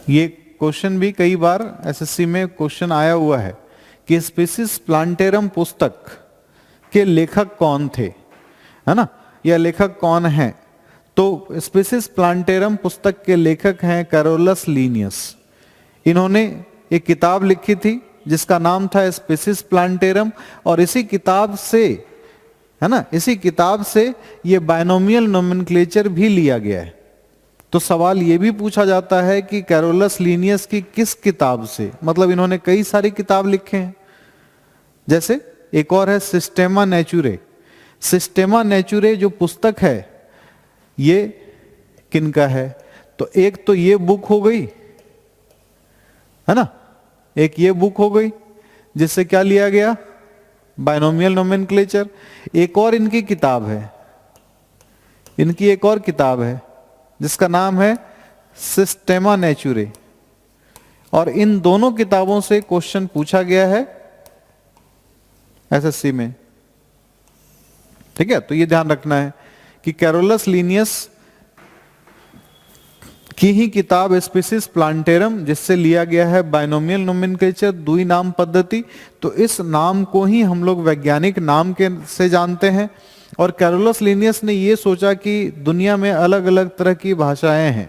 ये क्वेश्चन भी कई बार एसएससी में क्वेश्चन आया हुआ है कि स्पीसीज प्लांटेरम पुस्तक के लेखक कौन थे, है ना, या लेखक कौन है। तो स्पीसीज प्लांटेरम पुस्तक के लेखक हैं कैरोलस लीनियस। इन्होंने एक किताब लिखी थी जिसका नाम था स्पीसीज प्लांटेरम, और इसी किताब से, है ना, इसी किताब से ये बाइनोमियल नोमेनक्लेचर भी लिया गया है। तो सवाल ये भी पूछा जाता है कि कैरोलस लीनियस की किस किताब से, मतलब इन्होंने कई सारी किताब लिखे हैं। जैसे एक और है सिस्टेमा नेचुरे। सिस्टेमा नेचुरे जो पुस्तक है ये किनका है, तो एक तो ये बुक हो गई, है ना, एक ये बुक हो गई जिससे क्या लिया गया, बाइनोमियल नोमेनक्लेचर। एक और इनकी किताब है, इनकी एक और किताब है जिसका नाम है सिस्टेमा नेचुरे, और इन दोनों किताबों से क्वेश्चन पूछा गया है एसएससी में, ठीक है। तो ये ध्यान रखना है कि कैरोलस लीनियस की ही किताब स्पीसीज प्लांटेरम, जिससे लिया गया है बाइनोमियल नोमेनक्लेचर, द्विनाम पद्धति, तो इस नाम को ही हम लोग वैज्ञानिक नाम के से जानते हैं। और कैरोलस लीनियस ने ये सोचा कि दुनिया में अलग अलग तरह की भाषाएं हैं,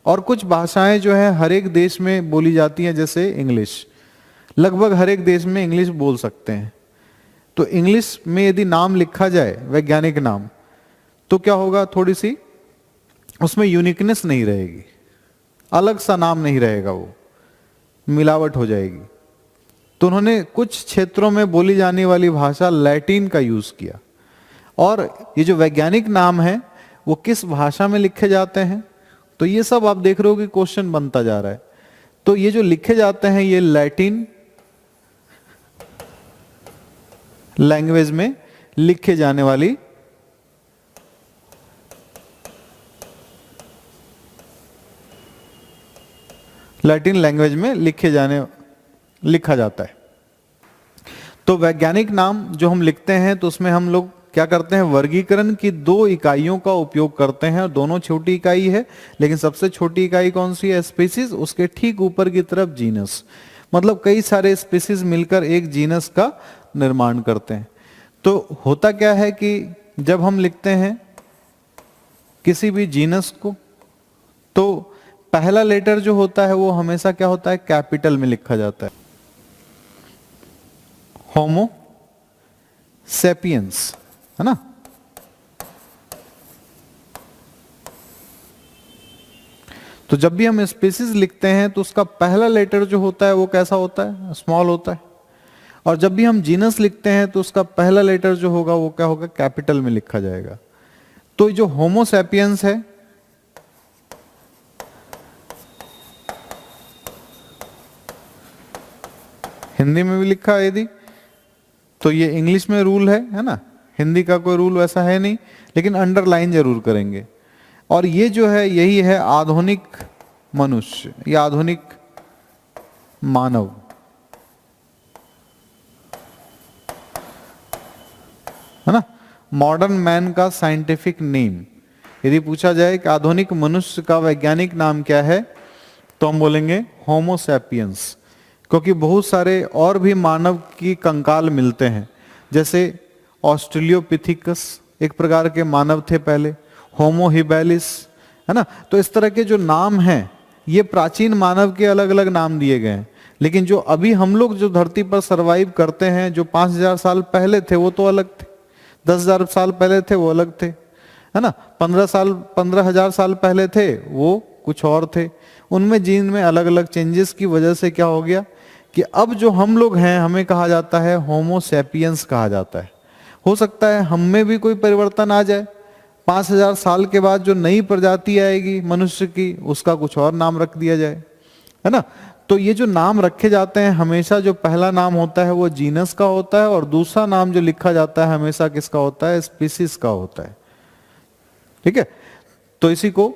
और कुछ भाषाएं जो है हर एक देश में बोली जाती हैं, जैसे इंग्लिश, लगभग हर एक देश में इंग्लिश बोल सकते हैं। तो इंग्लिश में यदि नाम लिखा जाए, वैज्ञानिक नाम, तो क्या होगा, थोड़ी सी उसमें यूनिकनेस नहीं रहेगी, अलग सा नाम नहीं रहेगा, वो मिलावट हो जाएगी। तो उन्होंने कुछ क्षेत्रों में बोली जाने वाली भाषा लैटिन का यूज किया। और ये जो वैज्ञानिक नाम है वो किस भाषा में लिखे जाते हैं, तो ये सब आप देख रहे हो कि क्वेश्चन बनता जा रहा है। तो ये जो लिखे जाते हैं ये लैटिन लैंग्वेज में लिखे जाने वाली लैटिन लैंग्वेज में लिखा जाता है। तो वैज्ञानिक नाम जो हम लिखते हैं तो उसमें हम लोग क्या करते हैं, वर्गीकरण की दो इकाइयों का उपयोग करते हैं, और दोनों छोटी इकाई है, लेकिन सबसे छोटी इकाई कौन सी है, स्पीसीज, उसके ठीक ऊपर की तरफ जीनस। मतलब कई सारे स्पीसीज मिलकर एक जीनस का निर्माण करते हैं। तो होता क्या है कि जब हम लिखते हैं किसी भी जीनस को, तो पहला लेटर जो होता है वो हमेशा क्या होता है, कैपिटल में लिखा जाता है। होमो सेपियंस, है ना। तो जब भी हम स्पीसीज लिखते हैं तो उसका पहला लेटर जो होता है वो कैसा होता है, स्मॉल होता है। और जब भी हम जीनस लिखते हैं तो उसका पहला लेटर जो होगा वो क्या होगा, कैपिटल में लिखा जाएगा। तो जो होमो सेपियंस है, हिंदी में भी लिखा है यदि, तो ये इंग्लिश में रूल है ना, हिंदी का कोई रूल वैसा है नहीं, लेकिन अंडरलाइन जरूर करेंगे। और ये जो है यही है आधुनिक मनुष्य या आधुनिक मानव, है ना। मॉडर्न मैन का साइंटिफिक नेम, यदि पूछा जाए कि आधुनिक मनुष्य का वैज्ञानिक नाम क्या है, तो हम बोलेंगे होमो सैपियंस। क्योंकि बहुत सारे और भी मानव की कंकाल मिलते हैं, जैसे ऑस्ट्रेलियोपिथिकस एक प्रकार के मानव थे पहले, होमो हिबेलिस, है ना। तो इस तरह के जो नाम हैं ये प्राचीन मानव के अलग अलग नाम दिए गए हैं। लेकिन जो अभी हम लोग जो धरती पर सरवाइव करते हैं, जो 5000 साल पहले थे वो तो अलग थे, 10,000 साल पहले थे वो अलग थे, है ना। 15,000 साल पहले थे वो कुछ और थे। उनमें जीन में अलग अलग चेंजेस की वजह से क्या हो गया कि अब जो हम लोग हैं हमें कहा जाता है होमो सैपियंस कहा जाता है। हो सकता है हम में भी कोई परिवर्तन आ जाए, 5,000 साल के बाद जो नई प्रजाति आएगी मनुष्य की, उसका कुछ और नाम रख दिया जाए, है ना। तो ये जो नाम रखे जाते हैं, हमेशा जो पहला नाम होता है वो जीनस का होता है, और दूसरा नाम जो लिखा जाता है हमेशा किसका होता है, स्पीसीज का होता है। ठीक है, तो इसी को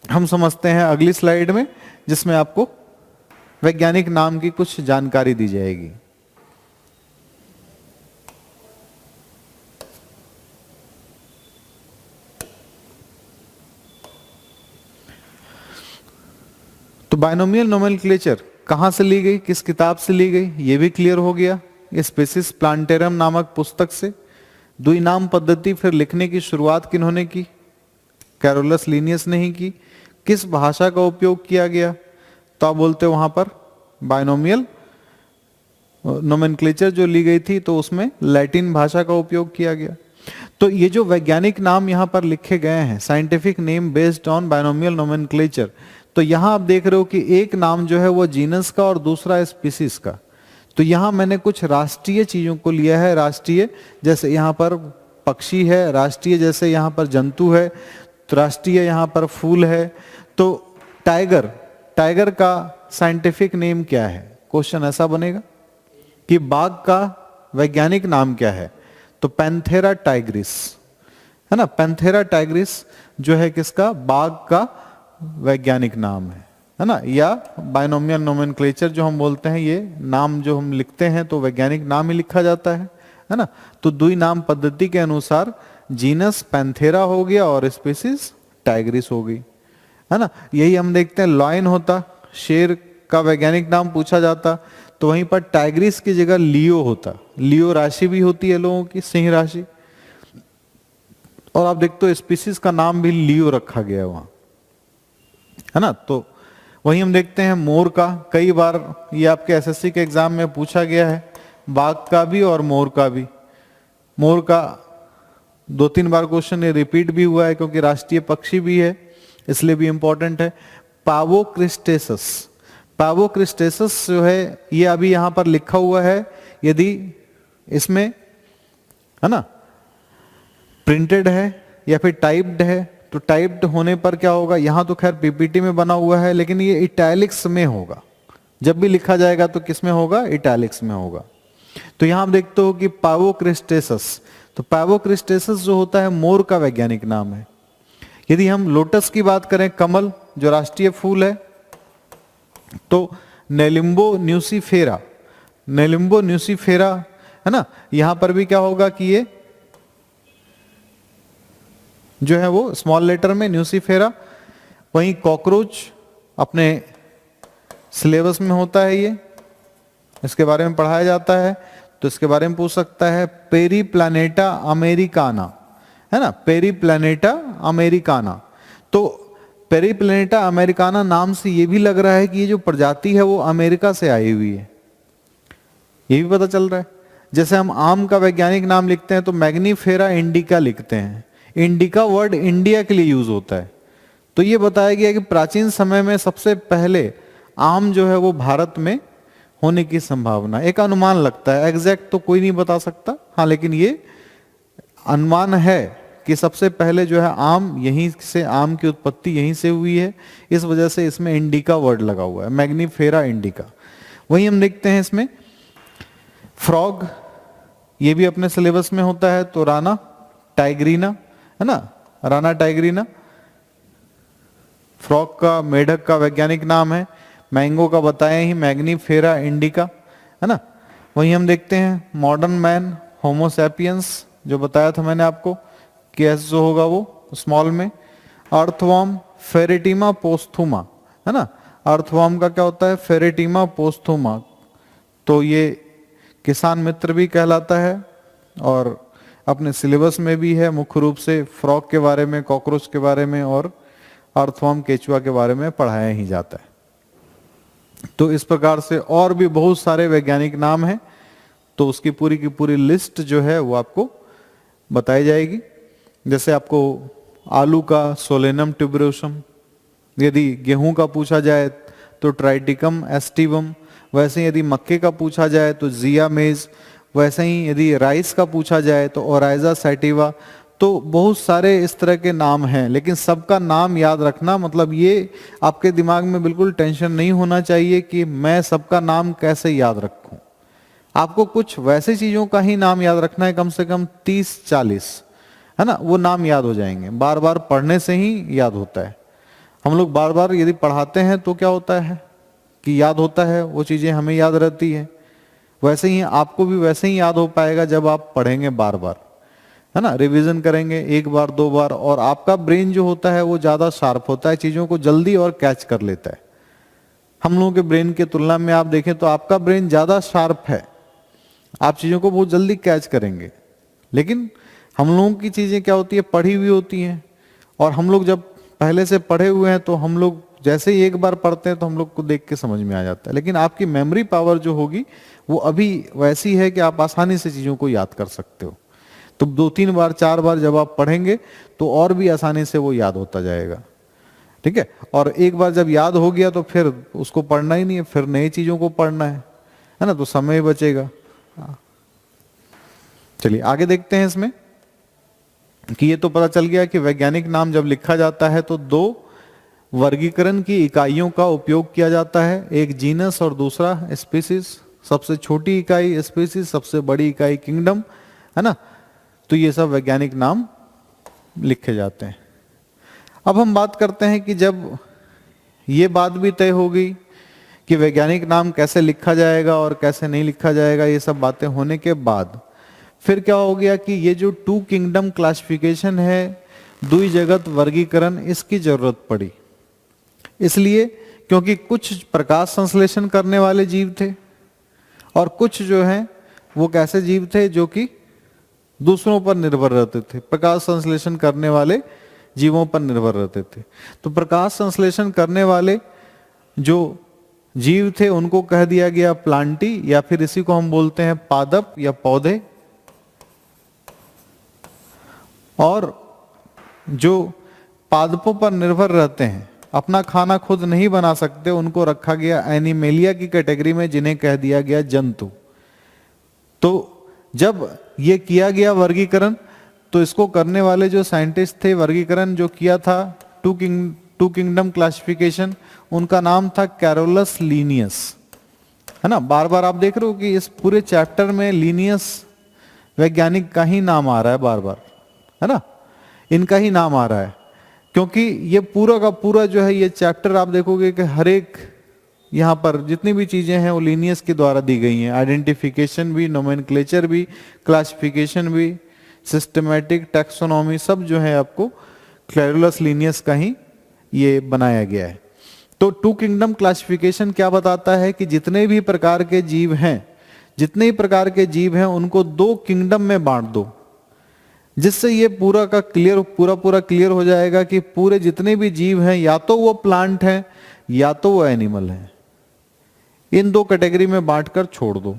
हम समझते हैं अगली स्लाइड में, जिसमें आपको वैज्ञानिक नाम की कुछ जानकारी दी जाएगी। तो बाइनोमियल नोमेनक्लेचर कहां से ली गई, किस किताब से ली गई, ये भी क्लियर हो गया। स्पेसिस प्लांटेरम नामक पुस्तक से। द्विनाम पद्धति फिर लिखने की शुरुआत किन्होंने की, कैरोलस लीनियस ने ही की। किस भाषा का उपयोग किया गया, तो आप बोलते हो वहां पर बाइनोमियल नोमेनक्लेचर जो ली गई थी तो उसमें लैटिन भाषा का उपयोग किया गया। तो ये जो वैज्ञानिक नाम यहाँ पर लिखे गए हैं, scientific name based on binomial nomenclature, तो यहाँ आप देख रहे हो कि एक नाम जो है वो जीनस का और दूसरा स्पीसीज का। तो यहाँ मैंने कुछ राष्ट्रीय चीजों को लिया है, राष्ट्रीय जैसे यहाँ पर पक्षी है, राष्ट्रीय जैसे यहाँ पर जंतु है, तो राष्ट्रीय यहाँ पर फूल है। तो टाइगर, टाइगर का साइंटिफिक नेम क्या है, क्वेश्चन ऐसा बनेगा कि बाघ का वैज्ञानिक नाम क्या है, तो पैंथेरा टाइग्रिस, है ना। पैंथेरा टाइग्रिस जो है किसका, बाघ का वैज्ञानिक नाम है ना। या बाइनोमियल नोमेनक्लेचर जो हम बोलते हैं, ये नाम जो हम लिखते हैं तो वैज्ञानिक नाम ही लिखा जाता है ना। तो द्विनाम पद्धति के अनुसार जीनस पैंथेरा हो गया और स्पीसीज टाइग्रिस हो गई, है ना। यही हम देखते हैं लॉयन होता, शेर का वैज्ञानिक नाम पूछा जाता, तो वहीं पर टाइग्रिस की जगह लियो होता। लियो राशि भी होती है लोगों की, सिंह राशि, और आप देखते हो स्पीसीज का नाम भी लियो रखा गया है वहां, है ना। तो वही हम देखते हैं मोर का, कई बार ये आपके एसएससी के एग्जाम में पूछा गया है, बाघ का भी और मोर का भी। मोर का 2-3 बार क्वेश्चन ये रिपीट भी हुआ है क्योंकि राष्ट्रीय पक्षी भी है, इसलिए भी इंपॉर्टेंट है। पावोक्रिस्टेसस, पावोक्रिस्टेसस जो है ये अभी यहां पर लिखा हुआ है, यदि इसमें, है ना, प्रिंटेड है या फिर टाइप्ड है, तो टाइप्ड होने पर क्या होगा, यहां तो खैर पीपीटी में बना हुआ है, लेकिन ये इटैलिक्स में होगा। जब भी लिखा जाएगा तो किस में होगा, इटैलिक्स में होगा। तो यहां आप देखते हो कि पावोक्रिस्टेसस, तो पावोक्रिस्टेसस जो होता है मोर का वैज्ञानिक नाम है। यदि हम लोटस की बात करें, कमल जो राष्ट्रीय फूल है, तो नेलिम्बो न्यूसीफेरा, नेलिम्बो न्यूसीफेरा, है ना, यहां पर भी क्या होगा कि ये जो है वो स्मॉल लेटर में न्यूसीफेरा। वहीं कॉकरोच अपने सिलेबस में होता है, ये इसके बारे में पढ़ाया जाता है, तो इसके बारे में पूछ सकता है। पेरीप्लैनेटा अमेरिकाना, है ना, पेरीप्लैनेटा अमेरिकाना। तो पेरीप्लैनेटा अमेरिकाना नाम से ये भी लग रहा है कि ये जो प्रजाति है वो अमेरिका से आई हुई है, ये भी पता चल रहा है। जैसे हम आम का वैज्ञानिक नाम लिखते हैं तो मैग्नीफेरा इंडिका लिखते हैं, इंडिका वर्ड इंडिया के लिए यूज होता है। तो ये बताया गया कि प्राचीन समय में सबसे पहले आम जो है वो भारत में होने की संभावना, एक अनुमान लगता है, एग्जैक्ट तो कोई नहीं बता सकता, हाँ, लेकिन ये अनुमान है कि सबसे पहले जो है आम, यहीं से आम की उत्पत्ति यहीं से हुई है, इस वजह से इसमें इंडिका वर्ड लगा हुआ है, मैग्नीफेरा इंडिका। वहीं हम देखते हैं इसमें फ्रॉग, ये भी अपने सिलेबस में होता है, तो राना टाइग्रीना, है ना, राना टाइग्रीना फ्रॉग का, मेढक का वैज्ञानिक नाम है। मैंगो का बताया ही, मैग्नीफेरा इंडिका, है ना। वहीं हम देखते हैं मॉडर्न मैन, होमोसैपियंस, जो बताया था मैंने आपको कि ऐसे जो होगा वो स्मॉल में। अर्थवॉर्म फेरेटिमा पोस्थुमा, है ना, अर्थवॉर्म का क्या होता है, फेरेटिमा पोस्थुमा, तो ये किसान मित्र भी कहलाता है और अपने सिलेबस में भी है, मुख्य रूप से फ्रॉग के बारे में, कॉकरोच के बारे में और अर्थवॉर्म केचुआ के बारे में पढ़ाया ही जाता है। तो इस प्रकार से और भी बहुत सारे वैज्ञानिक नाम हैं, तो उसकी पूरी की पूरी लिस्ट जो है वो आपको बताई जाएगी। जैसे आपको आलू का सोलेनम ट्यूबरोसम, यदि गेहूं का पूछा जाए तो ट्राइटिकम एस्टिवम, वैसे ही यदि मक्के का पूछा जाए तो जिया मेज, वैसे ही यदि राइस का पूछा जाए तो ओराइजा सैटिवा। तो बहुत सारे इस तरह के नाम हैं, लेकिन सबका नाम याद रखना, मतलब ये आपके दिमाग में बिल्कुल टेंशन नहीं होना चाहिए कि मैं सबका नाम कैसे याद रखूं। आपको कुछ वैसे चीजों का ही नाम याद रखना है, कम से कम 30-40, है ना, वो नाम याद हो जाएंगे, बार बार पढ़ने से ही याद होता है। हम लोग बार बार यदि पढ़ाते हैं तो क्या होता है कि याद होता है, वो चीजें हमें याद रहती है। वैसे ही आपको भी वैसे ही याद हो पाएगा जब आप पढ़ेंगे बार बार, है ना, रिवीजन करेंगे 1 बार 2 बार, और आपका ब्रेन जो होता है वो ज्यादा शार्प होता है, चीजों को जल्दी और कैच कर लेता है। हम लोगों के ब्रेन की तुलना में आप देखें तो आपका ब्रेन ज्यादा शार्प है, आप चीजों को बहुत जल्दी कैच करेंगे। लेकिन हम लोगों की चीजें क्या होती है, पढ़ी हुई होती हैं, और हम लोग जब पहले से पढ़े हुए हैं तो हम लोग जैसे ही एक बार पढ़ते हैं तो हम लोग को देख के समझ में आ जाता है। लेकिन आपकी मेमोरी पावर जो होगी वो अभी वैसी है कि आप आसानी से चीजों को याद कर सकते हो। तो 2-3 बार 4 बार जब आप पढ़ेंगे तो और भी आसानी से वो याद होता जाएगा, ठीक है। और एक बार जब याद हो गया तो फिर उसको पढ़ना ही नहीं है, फिर नई चीजों को पढ़ना है ना, तो समय बचेगा। चलिए आगे देखते हैं इसमें कि ये तो पता चल गया कि वैज्ञानिक नाम जब लिखा जाता है तो 2 वर्गीकरण की इकाइयों का उपयोग किया जाता है, एक जीनस और दूसरा स्पीसीज। सबसे छोटी इकाई स्पीसीज, सबसे बड़ी इकाई किंगडम, है ना। तो ये सब वैज्ञानिक नाम लिखे जाते हैं। अब हम बात करते हैं कि जब ये बात भी तय हो गई कि वैज्ञानिक नाम कैसे लिखा जाएगा और कैसे नहीं लिखा जाएगा, ये सब बातें होने के बाद फिर क्या हो गया कि ये जो 2 किंगडम क्लासिफिकेशन है, 2 जगत वर्गीकरण, इसकी जरूरत पड़ी। इसलिए क्योंकि कुछ प्रकाश संश्लेषण करने वाले जीव थे और कुछ जो हैं वो कैसे जीव थे जो कि दूसरों पर निर्भर रहते थे, प्रकाश संश्लेषण करने वाले जीवों पर निर्भर रहते थे। तो प्रकाश संश्लेषण करने वाले जो जीव थे उनको कह दिया गया प्लांटी, या फिर इसी को हम बोलते हैं पादप या पौधे। और जो पादपों पर निर्भर रहते हैं, अपना खाना खुद नहीं बना सकते, उनको रखा गया एनिमेलिया की कैटेगरी में, जिन्हें कह दिया गया जंतु। तो जब ये किया गया वर्गीकरण, तो इसको करने वाले जो साइंटिस्ट थे, वर्गीकरण जो किया था, टू किंगडम क्लासिफिकेशन, उनका नाम था कैरोलस लीनियस, है ना। बार बार आप देख रहे हो कि इस पूरे चैप्टर में लीनियस वैज्ञानिक का ही नाम आ रहा है बार बार, है ना, इनका ही नाम आ रहा है। क्योंकि ये पूरा का पूरा जो है ये चैप्टर आप देखोगे कि हर एक यहाँ पर जितनी भी चीजें हैं वो लिनियस के द्वारा दी गई हैं, आइडेंटिफिकेशन भी, नोमेनक्लेचर भी, क्लासिफिकेशन भी, सिस्टमेटिक, टैक्सोनॉमी, सब जो है आपको क्लैरुलस लिनियस का ही ये बनाया गया है। तो टू किंगडम क्लासिफिकेशन क्या बताता है कि जितने भी प्रकार के जीव हैं, जितने ही प्रकार के जीव हैं उनको दो किंगडम में बांट दो, जिससे ये पूरा क्लियर हो जाएगा कि पूरे जितने भी जीव हैं या तो वो प्लांट हैं या तो वो एनिमल हैं, इन दो कैटेगरी में बांटकर छोड़ दो।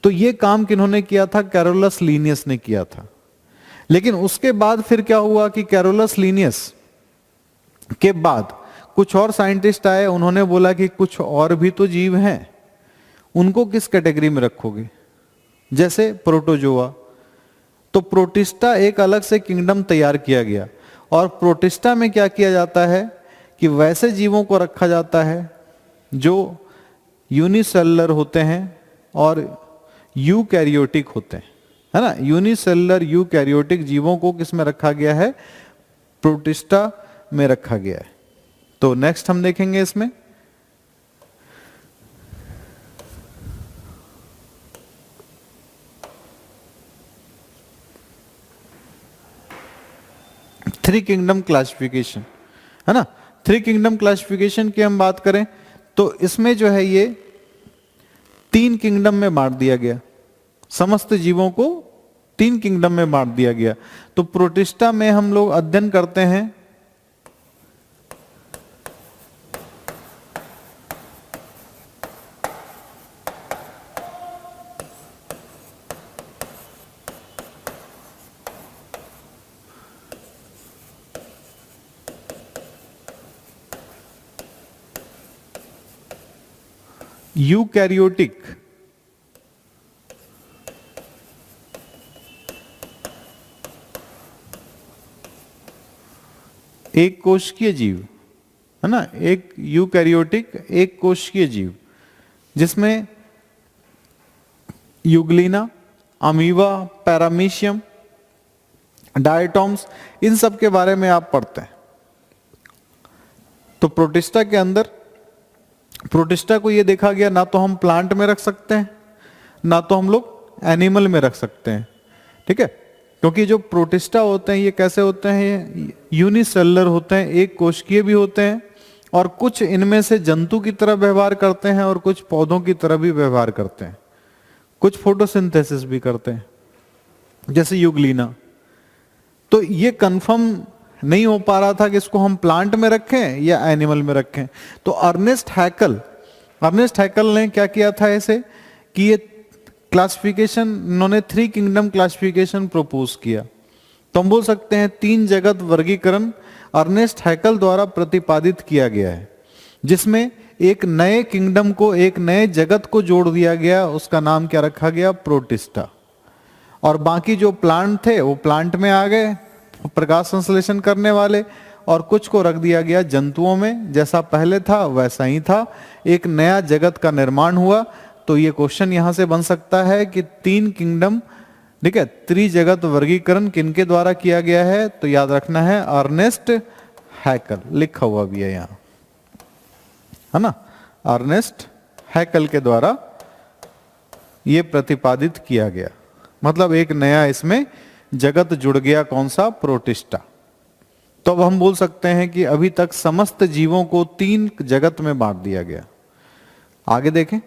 तो ये काम किन्होंने किया था? कैरोलस लीनियस ने किया था। लेकिन उसके बाद फिर क्या हुआ कि कैरोलस लीनियस के बाद कुछ और साइंटिस्ट आए, उन्होंने बोला कि कुछ और भी तो जीव हैं, उनको किस कैटेगरी में रखोगे? जैसे प्रोटोजोआ। तो प्रोटिस्टा एक अलग से किंगडम तैयार किया गया, और प्रोटिस्टा में क्या किया जाता है कि वैसे जीवों को रखा जाता है जो यूनिसेलुलर होते हैं और यूकैरियोटिक होते हैं, है ना। यूनिसेलुलर यूकैरियोटिक जीवों को किस में रखा गया है? प्रोटिस्टा में रखा गया है। तो नेक्स्ट हम देखेंगे इसमें थ्री किंगडम क्लासिफिकेशन, है ना। थ्री किंगडम क्लासिफिकेशन की हम बात करें तो इसमें जो है ये तीन किंगडम में बांट दिया गया, समस्त जीवों को तीन किंगडम में बांट दिया गया। तो प्रोटिस्टा में हम लोग अध्ययन करते हैं यूकैरियोटिक, एक कोशिकीय जीव, है ना। एक यूकैरियोटिक एक कोशिकीय जीव, जिसमें यूग्लिना, अमीबा, पैरामीशियम, डायटॉम्स, इन सब के बारे में आप पढ़ते हैं। तो प्रोटिस्टा के अंदर, प्रोटिस्टा को ये देखा गया ना तो हम प्लांट में रख सकते हैं ना तो हम लोग एनिमल में रख सकते हैं, ठीक है। क्योंकि जो प्रोटिस्टा होते हैं ये कैसे होते हैं? यूनिसेलुलर होते हैं, एक कोशिकीय भी होते हैं, और कुछ इनमें से जंतु की तरह व्यवहार करते हैं और कुछ पौधों की तरह भी व्यवहार करते हैं, कुछ फोटोसिंथेसिस भी करते हैं, जैसे यूग्लिना। तो ये कंफर्म नहीं हो पा रहा था कि इसको हम प्लांट में रखें या एनिमल में रखें। तो अर्नेस्ट हैकल ने क्या किया था ऐसे कि ये क्लासिफिकेशन, इन्होंने थ्री किंगडम क्लासिफिकेशन प्रपोज किया। तो हम बोल सकते हैं तीन जगत वर्गीकरण अर्नेस्ट हैकल द्वारा प्रतिपादित किया गया है, जिसमें एक नए किंगडम को, एक नए जगत को जोड़ दिया गया। उसका नाम क्या रखा गया? प्रोटिस्टा। और बाकी जो प्लांट थे वो प्लांट में आ गए, प्रकाश संश्लेषण करने वाले, और कुछ को रख दिया गया जंतुओं में, जैसा पहले था वैसा ही था। एक नया जगत का निर्माण हुआ। तो ये क्वेश्चन यहां से बन सकता है कि तीन किंगडम, ठीक है, त्रिजगत वर्गीकरण किनके द्वारा किया गया है? तो याद रखना है अर्नेस्ट हैकल, लिखा हुआ भी है यहां, है ना। अर्नेस्ट हैकल के द्वारा ये प्रतिपादित किया गया, मतलब एक नया इसमें जगत जुड़ गया। कौन सा? प्रोटिस्टा। तो अब हम बोल सकते हैं कि अभी तक समस्त जीवों को तीन जगत में बांट दिया गया। आगे देखें।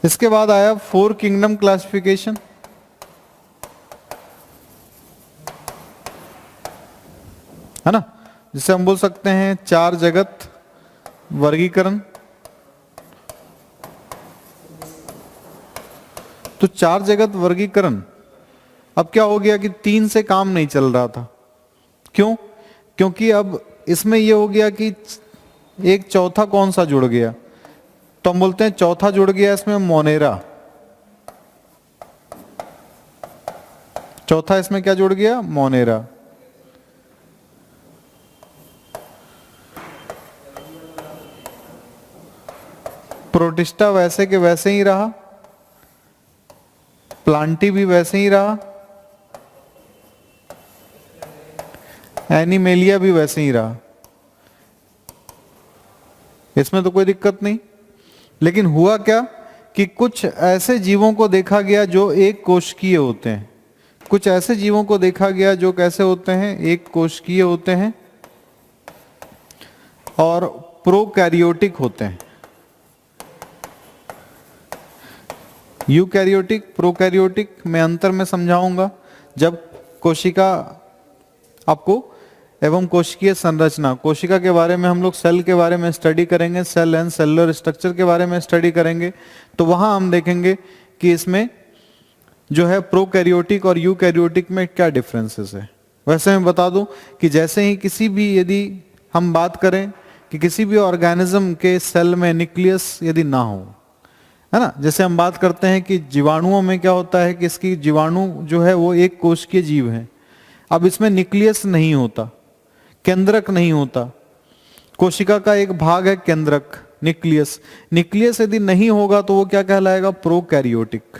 इसके बाद आया फोर किंगडम क्लासिफिकेशन, है ना, जिसे हम बोल सकते हैं चार जगत वर्गीकरण। तो चार जगत वर्गीकरण अब क्या हो गया कि तीन से काम नहीं चल रहा था। क्यों? क्योंकि अब इसमें यह हो गया कि एक चौथा कौन सा जुड़ गया? तो हम बोलते हैं चौथा जुड़ गया इसमें मोनेरा। चौथा इसमें क्या जुड़ गया? मोनेरा। प्रोटिस्टा वैसे के वैसे ही रहा, प्लांटी भी वैसे ही रहा, एनिमेलिया भी वैसे ही रहा, इसमें तो कोई दिक्कत नहीं। लेकिन हुआ क्या कि कुछ ऐसे जीवों को देखा गया जो एक कोशिकीय होते हैं, कुछ ऐसे जीवों को देखा गया जो कैसे होते हैं? एक कोशिकीय होते हैं और प्रोकैरियोटिक होते हैं। यूकैरियोटिक प्रोकैरियोटिक में अंतर मैं समझाऊंगा जब कोशिका आपको एवं कोशिकीय संरचना, कोशिका के बारे में हम लोग सेल के बारे में स्टडी करेंगे, सेल एंड सेलुलर स्ट्रक्चर के बारे में स्टडी करेंगे, तो वहां हम देखेंगे कि इसमें जो है प्रोकैरियोटिक और यूकैरियोटिक में क्या डिफरेंसेस है। वैसे मैं बता दूं कि जैसे ही किसी भी, यदि हम बात करें कि किसी भी ऑर्गेनिज्म के सेल में न्यूक्लियस यदि ना हो, है ना, जैसे हम बात करते हैं कि जीवाणुओं में क्या होता है कि इसकी जीवाणु जो है वो एक कोशिकीय जीव है। अब इसमें न्यूक्लियस नहीं होता, केंद्रक नहीं होता, कोशिका का एक भाग है केंद्रक, न्यूक्लियस। न्यूक्लियस यदि नहीं होगा तो वो क्या कहलाएगा? प्रोकैरियोटिक।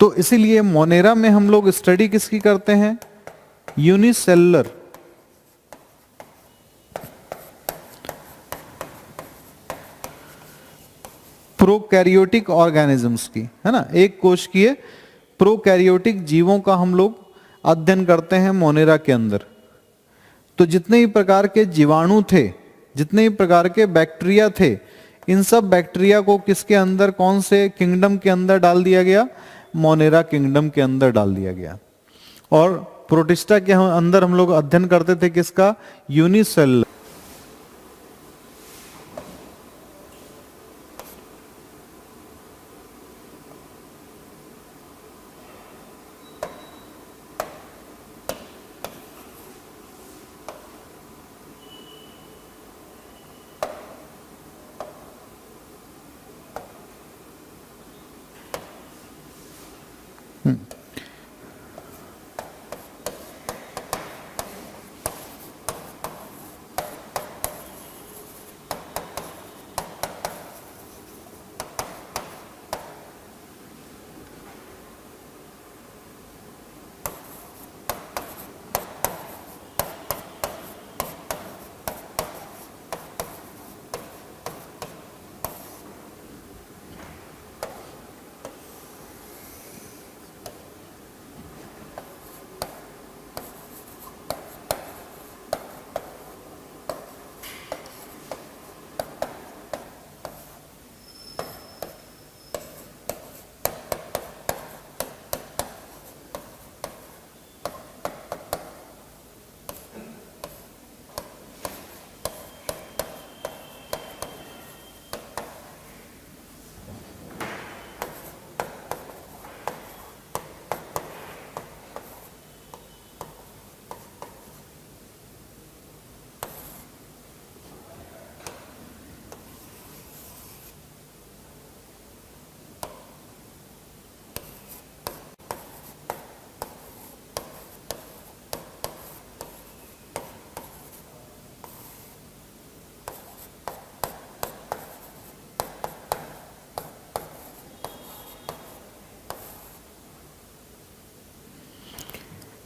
तो इसीलिए मोनेरा में हम लोग स्टडी किसकी करते हैं? यूनिसेलुलर, प्रोकैरियोटिक ऑर्गेनिजम्स की, है ना, एक कोशिकीय प्रोकैरियोटिक जीवों का हम लोग अध्ययन करते हैं मोनेरा के अंदर। तो जितने ही प्रकार के जीवाणु थे, जितने ही प्रकार के बैक्टीरिया थे, इन सब बैक्टीरिया को किसके अंदर, कौन से किंगडम के अंदर डाल दिया गया? मोनेरा किंगडम के अंदर डाल दिया गया। और प्रोटिस्टा के अंदर हम लोग अध्ययन करते थे किसका? यूनिसेलुलर।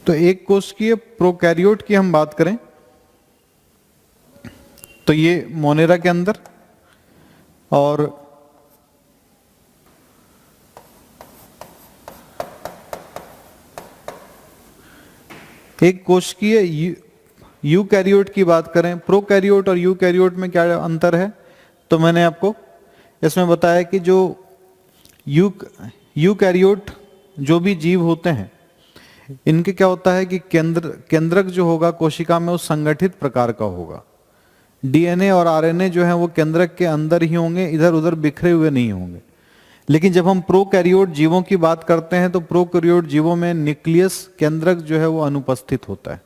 तो एक कोशिकीय प्रोकैरियोट की हम बात करें तो ये मोनेरा के अंदर, और एक कोशिकीय यूकैरियोट की बात करें, प्रोकैरियोट और यूकैरियोट में क्या अंतर है? तो मैंने आपको इसमें बताया कि जो यूकैरियोट जो भी जीव होते हैं, इनके क्या होता है कि केंद्रक जो होगा कोशिका में वो संगठित प्रकार का होगा। डीएनए और आरएनए जो है वो केंद्रक के अंदर ही होंगे, इधर उधर बिखरे हुए नहीं होंगे। लेकिन जब हम प्रोकैरियोट जीवों की बात करते हैं तो प्रोकैरियोट जीवों में न्यूक्लियस, केंद्रक जो है वो अनुपस्थित होता है।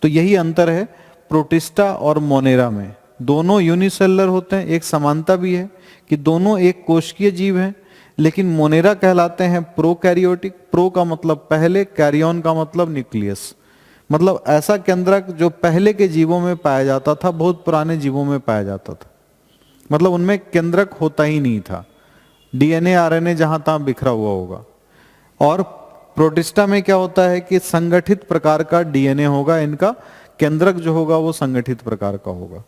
तो यही अंतर है प्रोटिस्टा और मोनेरा में। दोनों यूनिसेलुलर होते हैं, एक समानता भी है कि दोनों एक कोशिकीय जीव हैं, लेकिन मोनेरा कहलाते हैं प्रोकैरियोटिक। प्रो का मतलब पहले, कैरियन का मतलब न्यूक्लियस, मतलब ऐसा केंद्रक जो पहले के जीवों में पाया जाता था, बहुत पुराने जीवों में पाया जाता था, मतलब उनमें केंद्रक होता ही नहीं था, डीएनए आरएनए जहां तहां बिखरा हुआ होगा। और प्रोटिस्टा में क्या होता है कि संगठित प्रकार का डीएनए होगा, इनका केंद्रक जो होगा वो संगठित प्रकार का होगा।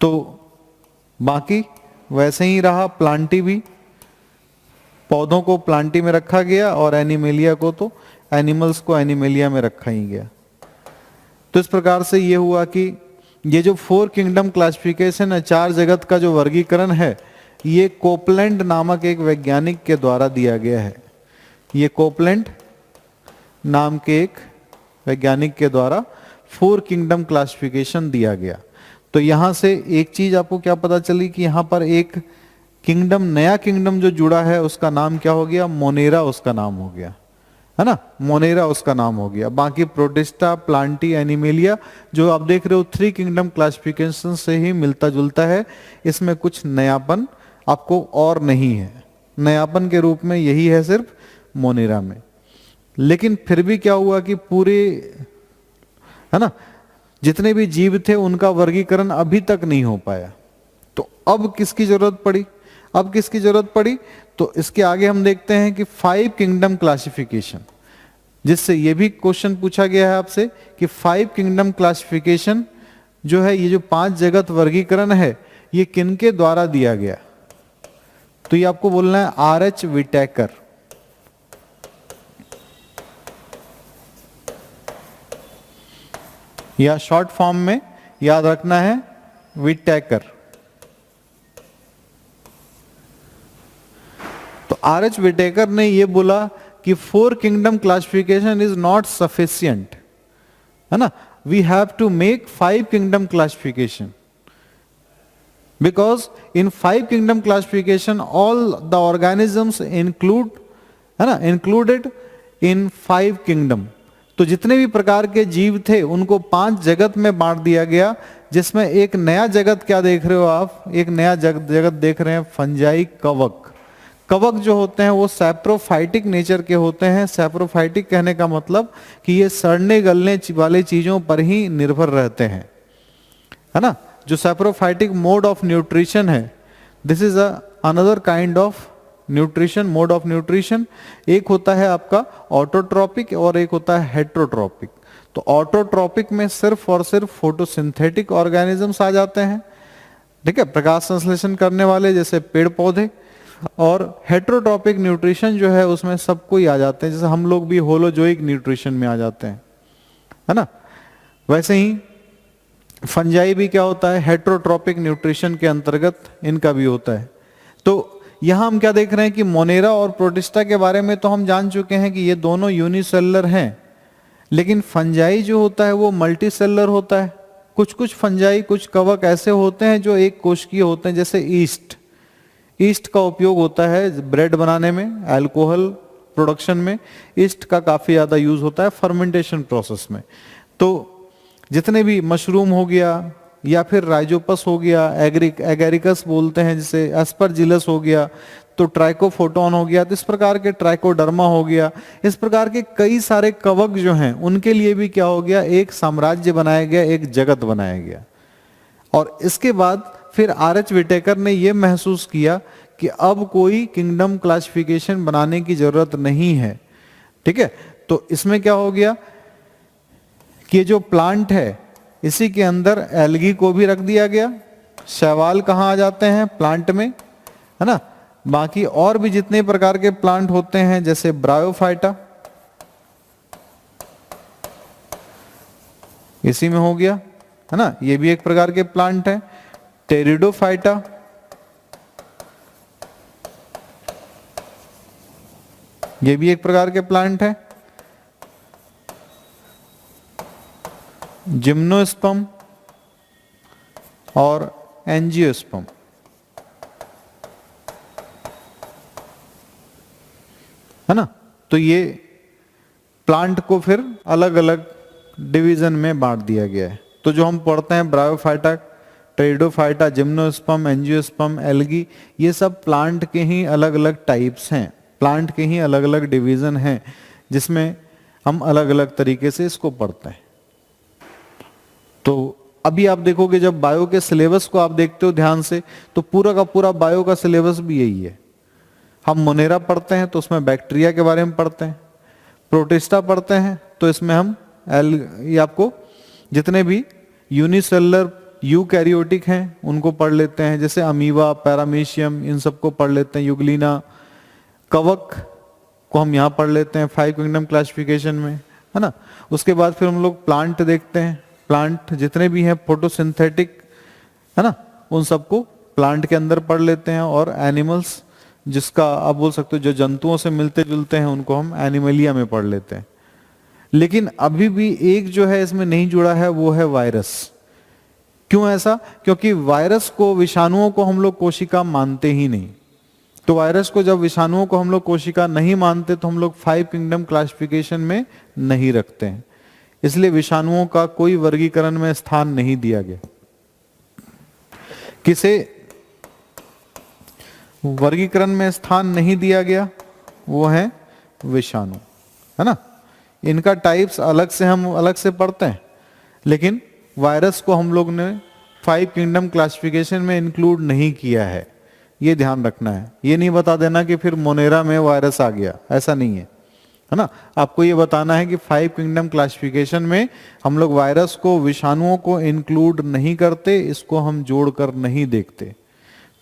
तो बाकी वैसे ही रहा प्लांटी भी, पौधों को प्लांटी में रखा गया और एनिमेलिया को तो एनिमल्स को एनिमेलिया में रखा ही गया। तो इस प्रकार से ये हुआ कि ये जो 4 किंगडम क्लासिफिकेशन है, 4 जगत का जो वर्गीकरण है, ये कोपलैंड नामक एक वैज्ञानिक के द्वारा दिया गया है। ये कोपलैंड नाम के एक वैज्ञानिक के द्वारा 4 किंगडम क्लासिफिकेशन दिया गया। तो यहां से एक चीज आपको क्या पता चली कि यहां पर एक किंगडम, नया किंगडम जो जुड़ा है, उसका नाम क्या हो गया, मोनेरा उसका नाम हो गया, है ना, मोनेरा उसका नाम हो गया। बाकी प्रोटिस्टा, प्लांटी, एनिमेलिया जो आप देख रहे हो 3 किंगडम क्लासिफिकेशन से ही मिलता जुलता है, इसमें कुछ नयापन आपको और नहीं है, नयापन के रूप में यही है सिर्फ मोनेरा में। लेकिन फिर भी क्या हुआ कि पूरे, है ना, जितने भी जीव थे उनका वर्गीकरण अभी तक नहीं हो पाया। तो अब किसकी जरूरत पड़ी, अब किसकी जरूरत पड़ी, तो इसके आगे हम देखते हैं कि 5 किंगडम क्लासिफिकेशन, जिससे ये भी क्वेश्चन पूछा गया है आपसे कि 5 किंगडम क्लासिफिकेशन जो है, ये जो 5 जगत वर्गीकरण है, ये किनके द्वारा दिया गया। तो ये आपको बोलना है आर.एच. विटेकर। या शॉर्ट फॉर्म में याद रखना है विटेकर। तो आर.एच. विटेकर ने यह बोला कि 4 kingdom classification is not sufficient, है ना, we have to make 5 kingdom classification, because in 5 kingdom classification all the organisms include, है ना, इंक्लूडेड इन 5 किंगडम। तो जितने भी प्रकार के जीव थे उनको 5 जगत में बांट दिया गया, जिसमें एक नया जगत क्या देख रहे हो आप, एक नया जगत देख रहे हैं, फंजाई, कवक। कवक जो होते हैं वो सैप्रोफाइटिक नेचर के होते हैं। सैप्रोफाइटिक कहने का मतलब कि ये सड़ने गलने वाले चीजों पर ही निर्भर रहते हैं, है ना। जो सैप्रोफाइटिक मोड ऑफ न्यूट्रिशन है, this is another kind of nutrition, mode of nutrition. एक होता है आपका ऑटोट्रॉपिक और एक होता है हेट्रोट्रॉपिक। तो ऑटोट्रॉपिक में सिर्फ और सिर्फ फोटोसिंथेटिक ऑर्गेनिजम्स आ जाते हैं, ठीक है, प्रकाश संश्लेषण करने वाले जैसे पेड़ पौधे। और हेट्रोट्रॉपिक न्यूट्रिशन जो है उसमें सब कोई आ जाते हैं, जैसे हम लोग भी होलोजोइक न्यूट्रिशन में आ जाते हैं, है ना। वैसे ही फंजाई भी क्या होता है, हेट्रोट्रॉपिक न्यूट्रिशन के अंतर्गत इनका भी होता है। तो यहां हम क्या देख रहे हैं कि मोनेरा और प्रोटिस्टा के बारे में तो हम जान चुके हैं कि ये दोनों यूनिसेलुलर हैं, लेकिन फंजाई जो होता है वो मल्टी सेलुलर होता है। कुछ कुछ फंजाई, कुछ कवक ऐसे होते हैं जो एक कोशिकीय होते हैं, जैसे ईस्ट। ईस्ट का उपयोग होता है ब्रेड बनाने में, अल्कोहल प्रोडक्शन में ईस्ट का काफी ज्यादा यूज होता है, फर्मेंटेशन प्रोसेस में। तो जितने भी मशरूम हो गया या फिर राइजोपस हो गया, एगेरिकस बोलते हैं जिसे, एस्परजिलस हो गया, तो ट्राइकोफोटोन हो गया, तो इस प्रकार के ट्राइकोडर्मा हो गया, इस प्रकार के कई सारे कवक जो हैं उनके लिए भी क्या हो गया, एक साम्राज्य बनाया गया, एक जगत बनाया गया। और इसके बाद फिर आर.एच. विटेकर ने यह महसूस किया कि अब कोई किंगडम क्लासिफिकेशन बनाने की जरूरत नहीं है, ठीक है। तो इसमें क्या हो गया कि जो प्लांट है इसी के अंदर एल्गी को भी रख दिया गया। शैवाल कहाँ आ जाते हैं, प्लांट में, है ना। बाकी और भी जितने प्रकार के प्लांट होते हैं जैसे ब्रायोफाइटा, इसी में हो गया, है ना, ये भी एक प्रकार के प्लांट है। टेरिडोफाइटा, ये भी एक प्रकार के प्लांट है। जिम्नोस्पर्म और एंजियोस्पर्म, है ना। तो ये प्लांट को फिर अलग अलग डिवीजन में बांट दिया गया है। तो जो हम पढ़ते हैं bryophyta pteridophyta, gymnosperm, angiosperm, algae, ये सब प्लांट के ही अलग अलग टाइप्स हैं, प्लांट के ही अलग अलग डिवीजन हैं, जिसमें हम अलग अलग तरीके से इसको पढ़ते हैं। तो अभी आप देखोगे जब बायो के सिलेबस को आप देखते हो ध्यान से, तो पूरा का पूरा बायो का सिलेबस भी यही है। हम मोनेरा पढ़ते हैं तो उसमें बैक्टीरिया के बारे में पढ़ते हैं, प्रोटिस्टा पढ़ते हैं तो इसमें हम ये आपको जितने भी यूनिसेलुलर यूकैरियोटिक हैं उनको पढ़ लेते हैं, जैसे अमीबा, पैरामीशियम, इन सबको पढ़ लेते हैं, यूग्लिना, कवक को हम यहाँ पढ़ लेते हैं 5 किंगडम क्लासिफिकेशन में, है ना। उसके बाद फिर हम लोग प्लांट देखते हैं, प्लांट जितने भी हैं फोटोसिंथेटिक, है ना, उन सबको प्लांट के अंदर पढ़ लेते हैं, और एनिमल्स जिसका आप बोल सकते हो जो जंतुओं से मिलते जुलते हैं उनको हम एनिमलिया में पढ़ लेते हैं। लेकिन अभी भी एक जो है इसमें नहीं जुड़ा है, वो है वायरस। क्यों ऐसा? क्योंकि वायरस को, विषाणुओं को हम लोग कोशिका मानते ही नहीं। तो वायरस को जब विषाणुओं को हम लोग कोशिका नहीं मानते तो हम लोग 5 किंगडम क्लासिफिकेशन में नहीं रखते हैं, इसलिए विषाणुओं का कोई वर्गीकरण में स्थान नहीं दिया गया। किसे वर्गीकरण में स्थान नहीं दिया गया? वो है विषाणु, है ना। इनका टाइप्स अलग से हम अलग से पढ़ते हैं, लेकिन वायरस को हम लोग ने 5 किंगडम क्लासिफिकेशन में इंक्लूड नहीं किया है, ये ध्यान रखना है। ये नहीं बता देना कि फिर मोनेरा में वायरस आ गया, ऐसा नहीं है ना। आपको ये बताना है कि 5 किंगडम क्लासिफिकेशन में हम लोग वायरस को, विषाणुओं को इंक्लूड नहीं करते, इसको हम जोड़कर नहीं देखते।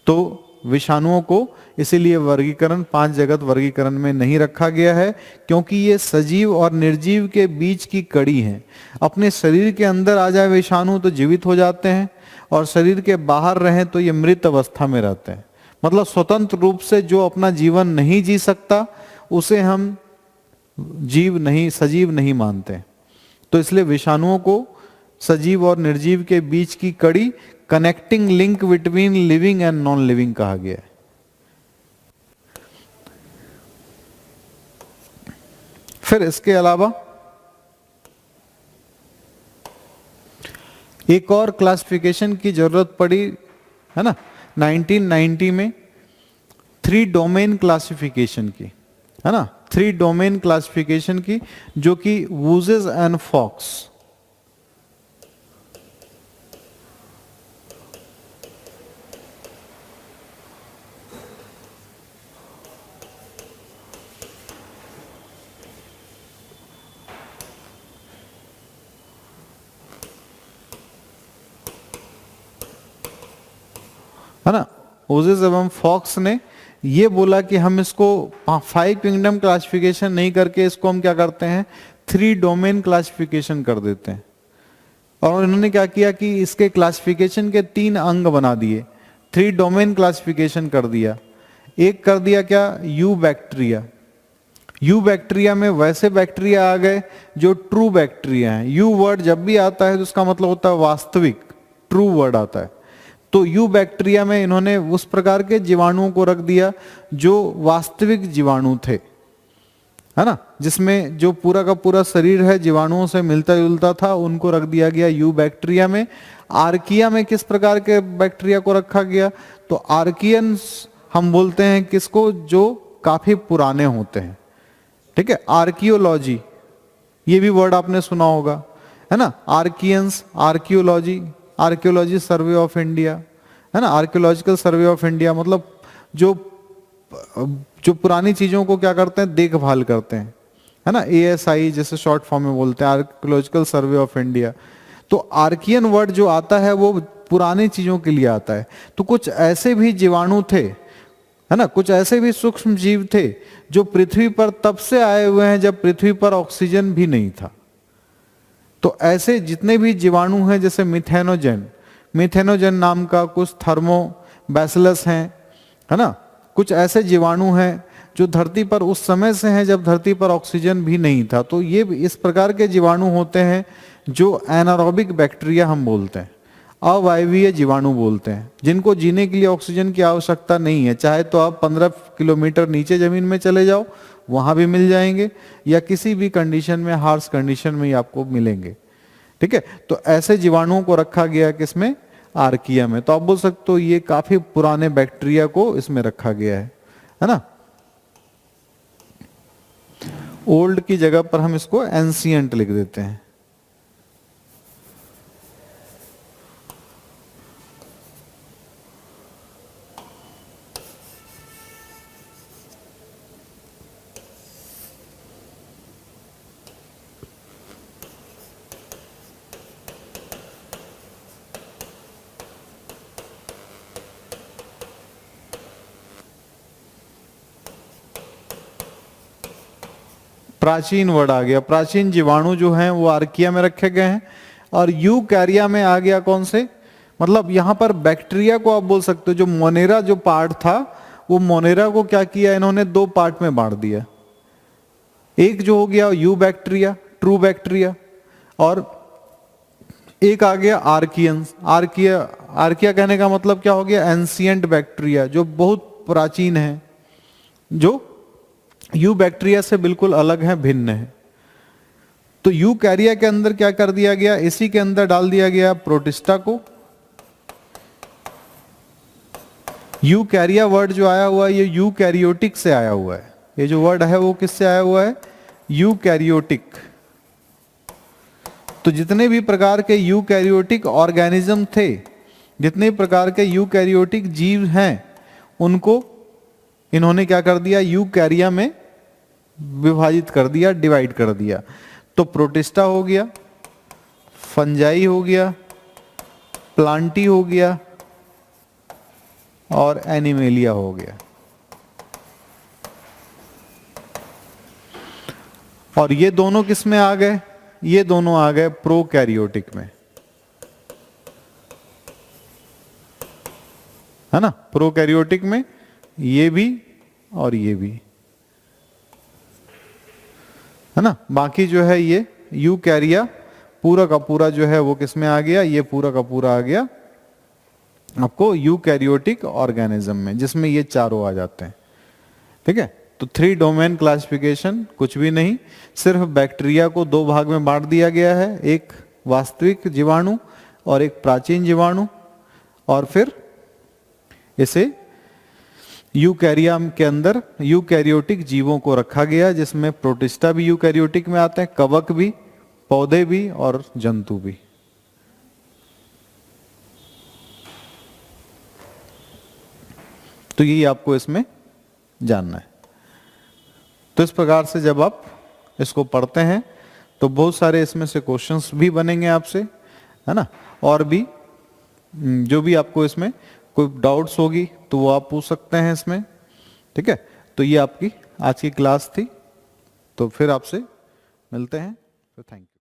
तो विषाणुओं को इसीलिए वर्गीकरण 5 जगत वर्गीकरण में नहीं रखा गया है, क्योंकि ये सजीव और निर्जीव के बीच की कड़ी है। अपने शरीर के अंदर आ जाए विषाणु तो जीवित हो जाते हैं, और शरीर के बाहर रहें तो ये मृत अवस्था में रहते हैं। मतलब स्वतंत्र रूप से जो अपना जीवन नहीं जी सकता उसे हम जीव नहीं, सजीव नहीं मानते। तो इसलिए विषाणुओं को सजीव और निर्जीव के बीच की कड़ी, connecting link between living and non living कहा गया है। फिर इसके अलावा एक और क्लासिफिकेशन की जरूरत पड़ी, है ना, 1990 में 3 डोमेन क्लासिफिकेशन की, है ना, 3 डोमेन क्लासिफिकेशन की, जो कि वुजेस एंड फॉक्स, है ना। ओजेस एवं फॉक्स ने ये बोला कि हम इसको 5 किंगडम क्लासिफिकेशन नहीं करके इसको हम क्या करते हैं, 3 डोमेन क्लासिफिकेशन कर देते हैं। और इन्होंने क्या किया कि इसके क्लासिफिकेशन के 3 अंग बना दिए, 3 डोमेन क्लासिफिकेशन कर दिया। एक कर दिया क्या, यू बैक्टीरिया। यू बैक्टीरिया में वैसे बैक्टीरिया आ गए जो ट्रू बैक्टीरिया हैं। यू वर्ड जब भी आता है तो उसका मतलब होता है वास्तविक, ट्रू वर्ड आता है। तो यू बैक्टीरिया में इन्होंने उस प्रकार के जीवाणुओं को रख दिया जो वास्तविक जीवाणु थे, है ना, जिसमें जो पूरा का पूरा शरीर है जीवाणुओं से मिलता जुलता था, उनको रख दिया गया यू बैक्टीरिया में। आर्किया में किस प्रकार के बैक्टीरिया को रखा गया? तो आर्कियंस हम बोलते हैं किसको, जो काफी पुराने होते हैं, ठीक है। आर्कियोलॉजी, ये भी वर्ड आपने सुना होगा, है ना। Archaeans, archaeology, archaeology survey of India, है ना, आर्कियोलॉजिकल सर्वे ऑफ इंडिया, मतलब जो पुरानी चीजों को क्या करते हैं, देखभाल करते हैं, है ना। ASI जैसे शॉर्ट फॉर्म में बोलते हैं, आर्कियोलॉजिकल सर्वे ऑफ इंडिया। तो आर्कियन वर्ड जो आता है वो पुरानी चीजों के लिए आता है। तो कुछ ऐसे भी जीवाणु थे, है ना, कुछ ऐसे भी सूक्ष्म जीव थे जो पृथ्वी पर तब से आए हुए हैं जब पृथ्वी पर ऑक्सीजन भी नहीं था। तो ऐसे जितने भी जीवाणु हैं, जैसे मिथेनोजन नाम का कुछ थर्मोबैसिलस हैं, है ना, कुछ ऐसे जीवाणु हैं जो धरती पर उस समय से हैं जब धरती पर ऑक्सीजन भी नहीं था। तो ये इस प्रकार के जीवाणु होते हैं जो एनारोबिक बैक्टीरिया हम बोलते हैं, अवायवीय जीवाणु बोलते हैं, जिनको जीने के लिए ऑक्सीजन की आवश्यकता नहीं है। चाहे तो आप 15 किलोमीटर नीचे जमीन में चले जाओ, वहां भी मिल जाएंगे, या किसी भी कंडीशन में, हार्श कंडीशन में ही आपको मिलेंगे, ठीक है। तो ऐसे जीवाणुओं को रखा गया किसमें, आर्किया में। तो आप बोल सकते हो ये काफी पुराने बैक्टीरिया को इसमें रखा गया है ना। ओल्ड की जगह पर हम इसको एंशिएंट लिख देते हैं। प्राचीन वर्ड आ गया। प्राचीन जीवाणु जो हैं वो आर्किया में रखे गए हैं, और यूकैरिया में आ गया कौन से, मतलब यहां पर बैक्टीरिया को आप बोल सकते हो, जो मोनेरा जो पार्ट था वो मोनेरा को क्या किया इन्होंने, दो पार्ट में बांट दिया। एक जो हो गया यू बैक्टीरिया, ट्रू बैक्टीरिया, और एक आ गया आर्कियंस। आर्किया, आर्किया कहने का मतलब क्या हो गया, एंशिएंट बैक्टीरिया, जो बहुत प्राचीन है, जो यू बैक्टीरिया से बिल्कुल अलग है, भिन्न है। तो यूकैरिया के अंदर क्या कर दिया गया, इसी के अंदर डाल दिया गया प्रोटिस्टा को। यूकैरिया वर्ड जो आया हुआ है ये यूकैरियोटिक से आया हुआ है। ये जो वर्ड है वो किससे आया हुआ है, यूकैरियोटिक। तो जितने भी प्रकार के यूकैरियोटिक ऑर्गेनिज्म थे, जितने प्रकार के यूकैरियोटिक जीव हैं, उनको इन्होंने क्या कर दिया, यूकैरिया में विभाजित कर दिया, डिवाइड कर दिया। तो प्रोटिस्टा हो गया, फंजाई हो गया, प्लांटी हो गया, और एनिमेलिया हो गया। और ये दोनों किस में आ गए, ये दोनों आ गए प्रोकैरियोटिक में, है ना। प्रोकैरियोटिक में ये भी और ये भी, है ना। बाकी जो है ये यूकैरिया पूरा का पूरा जो है वो किस में आ गया, ये पूरा का पूरा आ गया आपको यूकैरियोटिक ऑर्गेनिज्म में, जिसमें ये चारों आ जाते हैं। ठीक है। तो 3 डोमेन क्लासिफिकेशन कुछ भी नहीं, सिर्फ बैक्टीरिया को 2 भाग में बांट दिया गया है, एक वास्तविक जीवाणु और एक प्राचीन जीवाणु, और फिर इसे यूकैरिया के अंदर यूकैरियोटिक जीवों को रखा गया, जिसमें प्रोटिस्टा भी यूकैरियोटिक में आते हैं, कवक भी, पौधे भी और जंतु भी। तो यही आपको इसमें जानना है। तो इस प्रकार से जब आप इसको पढ़ते हैं तो बहुत सारे इसमें से क्वेश्चंस भी बनेंगे आपसे, है ना। और भी जो भी आपको इसमें कोई डाउट्स होगी तो वो आप पूछ सकते हैं इसमें। ठीक है। तो ये आपकी आज की क्लास थी, तो फिर आपसे मिलते हैं। तो थैंक यू।